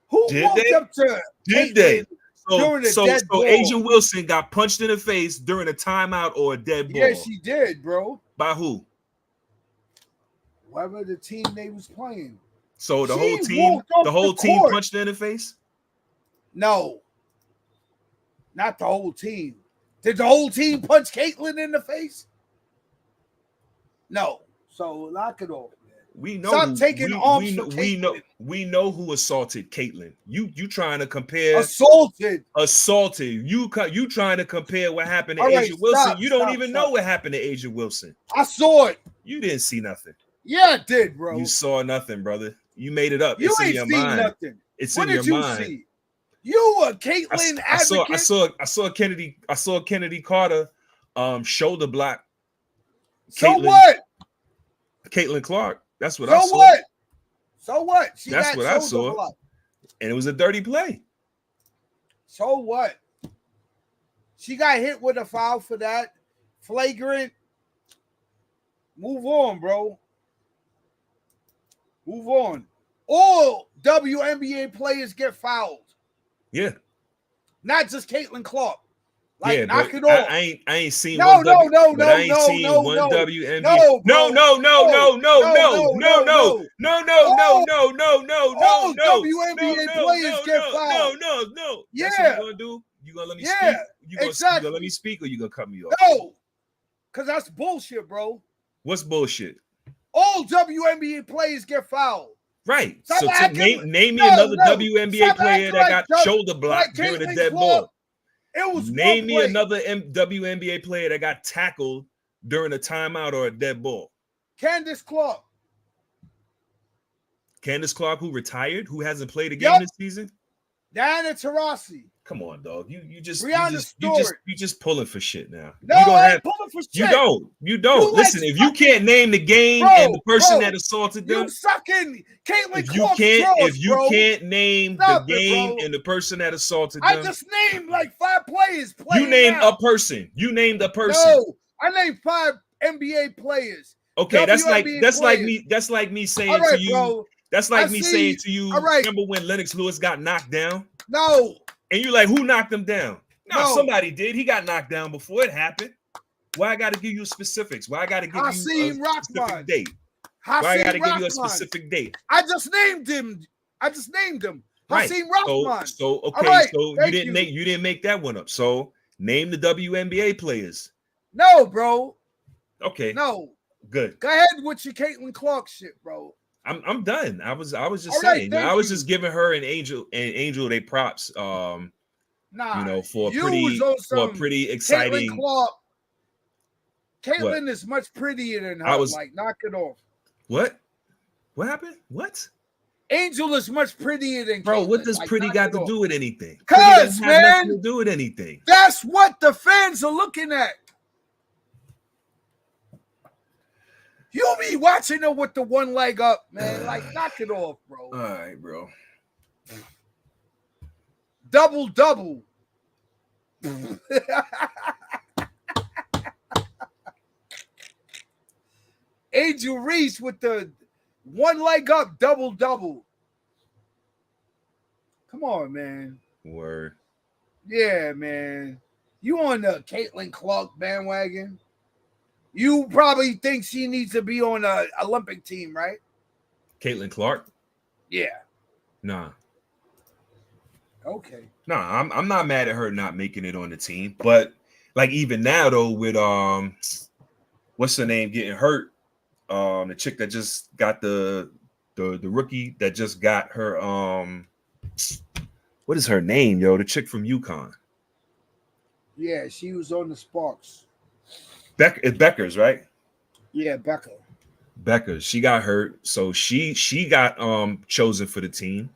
Who walked up to her? Did they? So Asia Wilson got punched in the face during a timeout or a dead ball. Yeah, she did, bro. By who? Whoever the team they was playing. So the whole team punched her in the face? No. Not the whole team. Did the whole team punch Caitlyn in the face? No. So knock it off, man. We know. Stop taking arms from Caitlyn. We know who assaulted Caitlyn. You trying to compare assaulted? You trying to compare what happened to Asia Wilson? You don't even know what happened to Asia Wilson. I saw it. You didn't see nothing. Yeah, I did, bro. You saw nothing, brother. You made it up. It's in your mind. Nothing. It's in your mind. See? You a Caitlyn advocate? I saw Kennedy Carter shoulder block. So what? Caitlin Clark. That's what I saw. What? So what? That's what I saw. Block. And it was a dirty play. So what? She got hit with a foul for that. Flagrant. Move on, bro. Move on. All WNBA players get fouled. Yeah. Not just Caitlin Clark. Like, Yeah, knock but it off. I ain't seen No, one no, W, no, but no, I ain't no, seen no, one no. WNBA. No, No, bro. no, no, No, no, no, no, no, no, no, no, no, no. no, no, no, All, no, no, no, no, all no, no, WNBA no, players no, get no, no, fouled. no, no. That's what Yeah, you gonna do? You gonna let me yeah, speak? You gonna let me exactly. speak, or you gonna cut me off? No, because that's bullshit, bro. What's bullshit? All WNBA players get fouled. Right. Stop So acting. name me No, another no. WNBA Stop player acting that got shoulder like blocked during a Caitlin dead Clark. ball. It was one Name me play. another WNBA player that got tackled during a timeout or a dead ball. Candace Clark. Candace Clark, who retired, who hasn't played a game this season. Diana Taurasi. Come on, dog. You Brianna Stewart. just pulling for shit now. No, You don't I have ain't pulling for shit. you don't. You Listen, like if you can't name the game and the person that assaulted them, you sucking Caitlin if you Clark's can't, drawers, if you bro. can't name Stop the it, game bro. and the person that assaulted I them, just named like 5 players playing you named now. a person. You named a person. No, I named 5 NBA players. Okay, that's like players. me saying All right, to you. Bro. That's like me saying to you. All right. Remember when Lennox Lewis got knocked down? No. And you like, who knocked him down? No, No. somebody did. He got knocked down before it happened. Why I got to give you specifics? Why I got to give you a specific date? Why I got to give you a specific date? I just named him. Right. Hasim Rahman. So okay. Right. So you didn't make that one up. So name the WNBA players. No, bro. Okay. No. Good. Go ahead with your Caitlin Clark shit, bro. I'm done. I was just saying. I was just giving her an angel they props. Nah, for a pretty exciting. Caitlin Clark. Caitlin is much prettier than her. Like, knock it off. What? What happened? What? Angel is much prettier than bro. Caitlin. What does pretty got to do with anything? Cause man, nothing to do with anything. That's what the fans are looking at. You be watching her with the one leg up, man. Like, knock it off, bro. All right, bro. Double. Angel Reese with the one leg up, double. Come on, man. Word. Yeah, man. You on the Caitlin Clark bandwagon? You probably think she needs to be on the Olympic team, right? Caitlin Clark? Yeah. Nah. Okay. Nah, I'm not mad at her not making it on the team, but like even now though, with what's her name getting hurt, the chick that just got the rookie that just got her what is her name, yo? The chick from UConn. Yeah, she was on the Sparks. It's Becker's, right? Yeah, Becker. She got hurt, so she got chosen for the team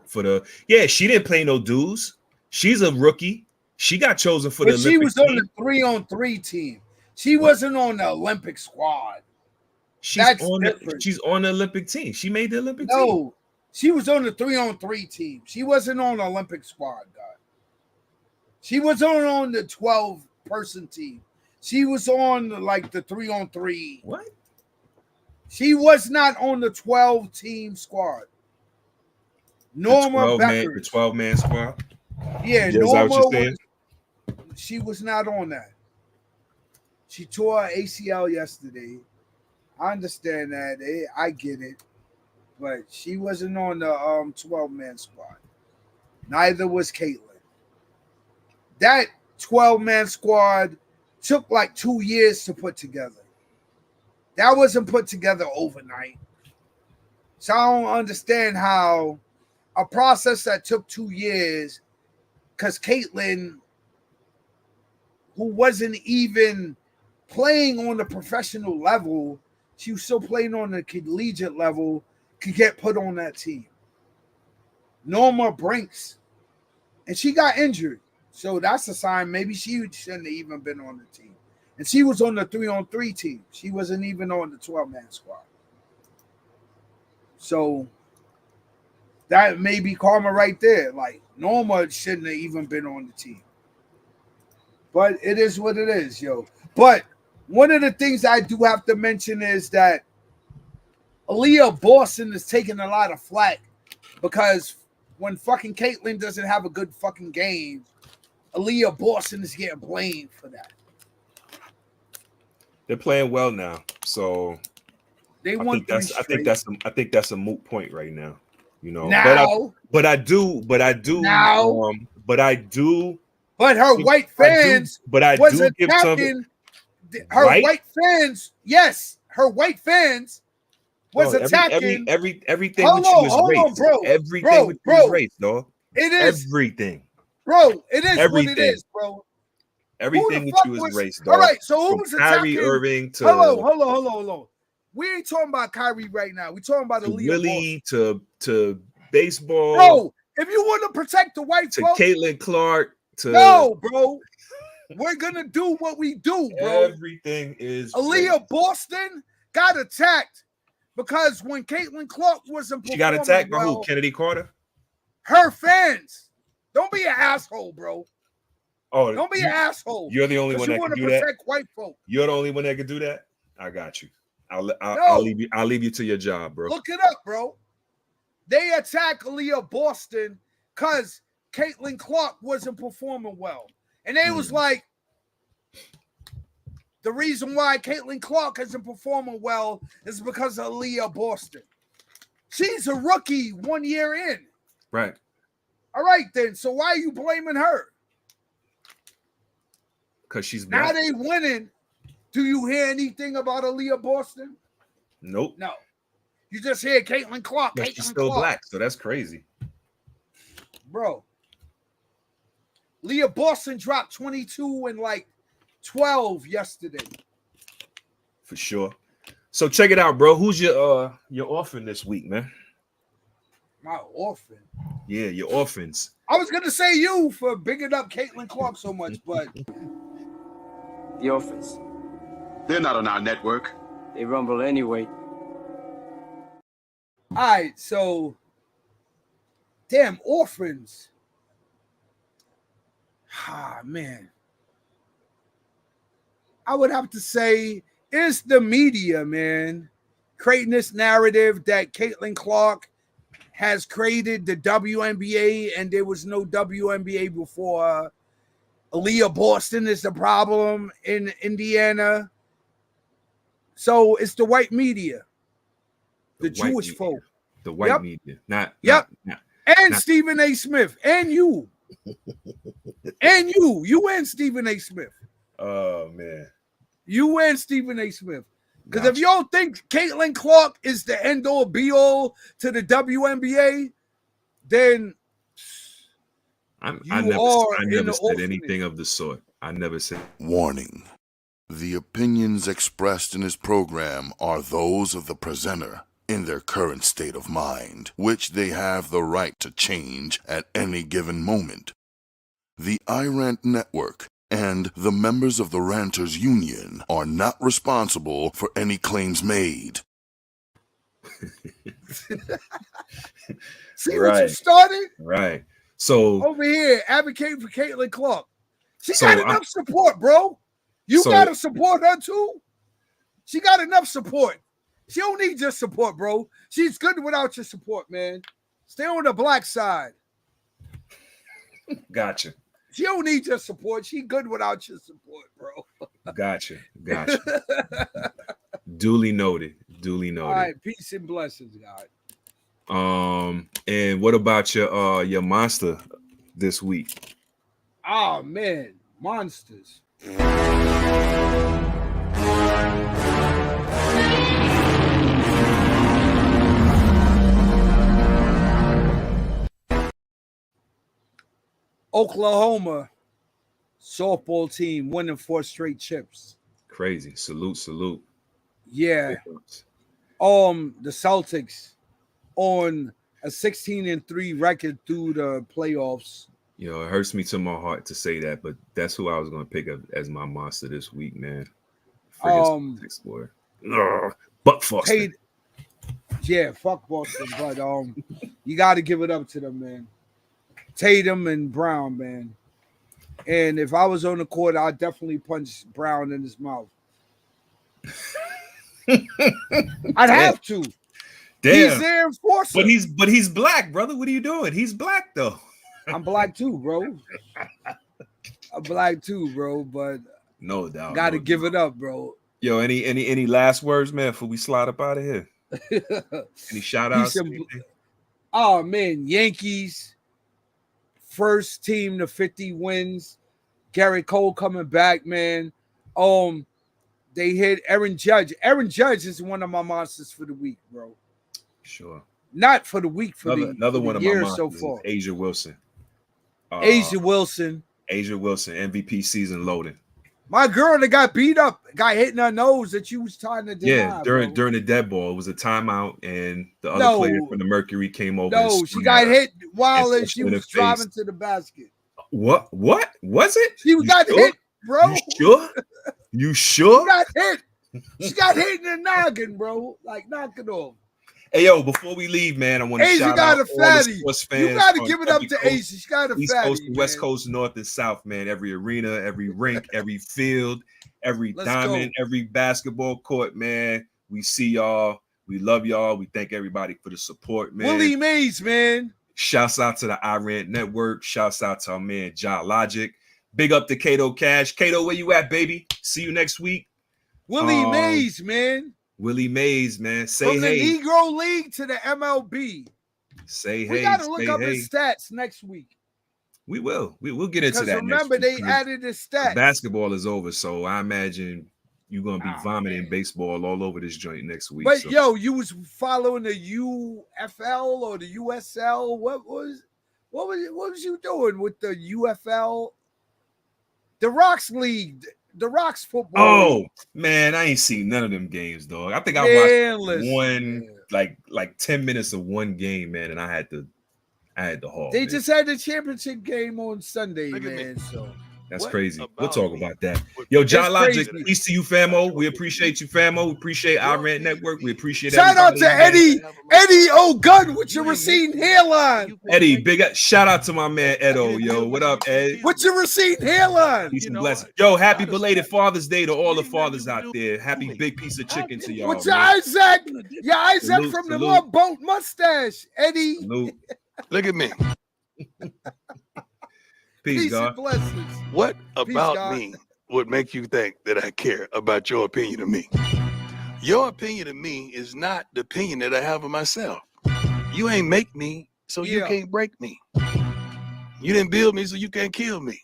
she didn't play no dues. She's a rookie. She got chosen for the Olympic she was team. on the 3-on-3 team. She wasn't on the Olympic squad. She's on the Olympic team. She made the Olympic team. No, she was on the 3-on-3 team. She wasn't on the Olympic squad, God. She was on the 12-person team. She was on like the 3-on-3. What? She was not on the 12-team squad. Norma Becker. The 12-man squad? Yeah, Norma she was not on that. She tore her ACL yesterday. I understand that. I get it. But she wasn't on the 12-man squad. Neither was Caitlin. That 12-man squad took like 2 years to put together. That wasn't put together overnight. So I don't understand how a process that took 2 years, because Caitlin, who wasn't even playing on the professional level, she was still playing on the collegiate level, could get put on that team. Norma Brinks. And she got injured. So that's a sign maybe she shouldn't have even been on the team. And she was on the 3-on-3 team. She wasn't even on the 12-man squad. So that may be karma right there. Like, Norma shouldn't have even been on the team. But it is what it is, yo. But one of the things I do have to mention is that Aaliyah Boston is taking a lot of flack because when fucking Caitlyn doesn't have a good fucking game, Aaliyah Boston is getting blamed for that. They're playing well now, so They I won think 3 that's I think straight. that's a moot point right now. You know, Now, but I do now, but her white fans I was do give some attacking her white. white fans. Yes, her white fans was Dog, attacking. everything with you is Hold on, race. bro. Everything with you is Bro. race, dog. It is, Everything. bro. It is what it Everything. is, bro. Who Everything the with fuck you is was? race, All dog. right, so who From was Kyrie attacking? Irving to Hold on. We ain't talking about Kyrie right now. We talking about Aaliyah Willie Boston. to baseball, Bro, if you want to protect the white to folks, Caitlin Clark to no, bro. We're gonna do what we do, bro. everything is Aaliyah race. Boston got attacked because when Caitlin Clark wasn't She got performing attacked by who? well, Kennedy Carter? her fans. Don't be an asshole, bro. Oh, Don't be an asshole. You're the only one You that want can to do that. protect white folk. You're the only one that can do that. I got you. I'll No. leave you. I'll leave you to your job, bro. Look it up, bro. They attack Aaliyah Boston because Caitlin Clark wasn't performing well. And they was like, the reason why Caitlin Clark isn't performing well is because of Aaliyah Boston. She's a rookie 1 year in. Right. All right, then. So why are you blaming her? Because she's black. Now they winning. Do you hear anything about Aaliyah Boston? Nope. No. You just hear Caitlin Clark. But she's still black, so that's crazy. Bro. Leah Boston dropped 22 and like 12 yesterday. For sure. So check it out, bro. Who's your orphan this week, man? My orphan. Yeah, your orphans. I was gonna say you for bigging up Caitlin Clark so much, but the orphans. They're not on our network. They rumble anyway. All right, so damn orphans. Ah, man. I would have to say it's the media, man, creating this narrative that Caitlin Clark has created the WNBA and there was no WNBA before. Aaliyah Boston is the problem in Indiana. So it's the white media, the Jewish media. folk. The white media. Not and Stephen A. Smith. And you. And you and Stephen A. Smith. Oh, man. You and Stephen A. Smith. Because if you don't think Caitlin Clark is the end-all, be-all to the WNBA, then I never said anything of the sort. I never said. Warning. The opinions expressed in this program are those of the presenter in their current state of mind, which they have the right to change at any given moment. The iRant Network and the members of the Ranters Union are not responsible for any claims made. See what you started? Right. So over here, advocating for Caitlin Clark. She got enough support, bro. You gotta support her too. She got enough support. She don't need your support, bro. She's good without your support, man. Stay on the black side. Gotcha. She don't need your support. She good without your support, bro. Gotcha. Duly noted. All right, peace and blessings, God. And what about your monster this week? Oh man, monsters. Oklahoma softball team winning 4 straight chips. Crazy. Salute. Yeah. The Celtics on a 16-3 record through the playoffs. You know, it hurts me to my heart to say that, but that's who I was going to pick up as my monster this week, man. Celtics, boy. Buck Foster. Yeah, fuck Boston, but you got to give it up to them, man. Tatum and Brown, man. And if I was on the court, I'd definitely punch Brown in his mouth. I'd have to. Damn. He's their enforcer. But he's black, brother. What are you doing? He's black though. I'm black too, bro. I'm black too, bro, but No doubt. gotta give it up, bro. Yo, any last words, man, before we slide up out of here? Any shout outs? Oh man, Yankees, first team to 50 wins. Garrett Cole coming back, man. They hit Aaron Judge. Aaron Judge is one of my monsters for the week, bro. Sure. Not for the week, for another the one of year my so monsters far. is Asia Wilson. Asia Wilson, MVP season loading. my girl that got beat up, got hit in her nose that you was trying to deny. Yeah, during the dead ball, it was a timeout, and the other player from the Mercury came over. No, she got hit while she was driving to the basket. What was it? She got hit, bro. You sure? You sure? She got hit. She got hit in the noggin, bro. Like, knock it off. Hey, yo, before we leave, man, I want to shout out all the sports fans. You got to give it up to Asia. She got a East fatty, Coast, West Coast, North and South, man. Every arena, every rink, every field, every diamond, every basketball court, man. We see y'all. We love y'all. We thank everybody for the support, man. Willie Mays, man. Shouts out to the Iran Network. Shouts out to our man, Ja Logic. Big up to Kato Cash. Kato, where you at, baby? See you next week. Willie Mays, man. Willie Mays, man. Say From hey. the Negro League to the MLB. Say hey. We got to look up his stats next week. We will. We'll get into that. Remember, next week. they added the stats. Basketball is over, so I imagine you're gonna be vomiting baseball all over this joint next week. But yo, you was following the UFL or the USL. What was you doing with the UFL? The Rocks League, the Rocks football. Oh man, I ain't seen none of them games, dog. I think I watched one like 10 minutes of one game, man, and I had to haul. They just had the championship game on Sunday, man. So that's crazy. We'll talk about that. Yo, John Logic, peace to you, famo. We appreciate you, famo. We appreciate Iran Network. We appreciate shout out to Eddie O'Gunn with your receding hairline. Eddie, big up. Shout out to my man Edo. Yo, what up, Ed? With your receding hairline. Peace and blessings. Yo, happy belated Father's Day to all the fathers out there. Happy big piece of chicken to y'all. With your Isaac from the Love Boat mustache, Eddie. Salute. Look at me. Peace, God. What about me would make you think that I care about your opinion of me? Your opinion of me is not the opinion that I have of myself. You ain't make me, so you can't break me. You didn't build me, so you can't kill me.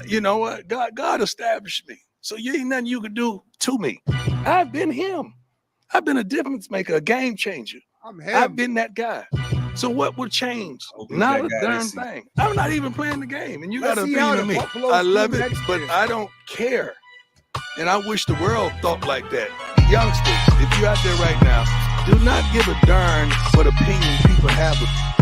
You know what? God established me, so you ain't nothing you can do to me. I've been him. I've been a difference maker, a game changer. I've been that guy. So what would change? Not a darn thing. I'm not even playing the game, and you got an opinion of me. I love it, but I don't care. And I wish the world thought like that. Youngsters, if you're out there right now, do not give a darn what opinion people have of you.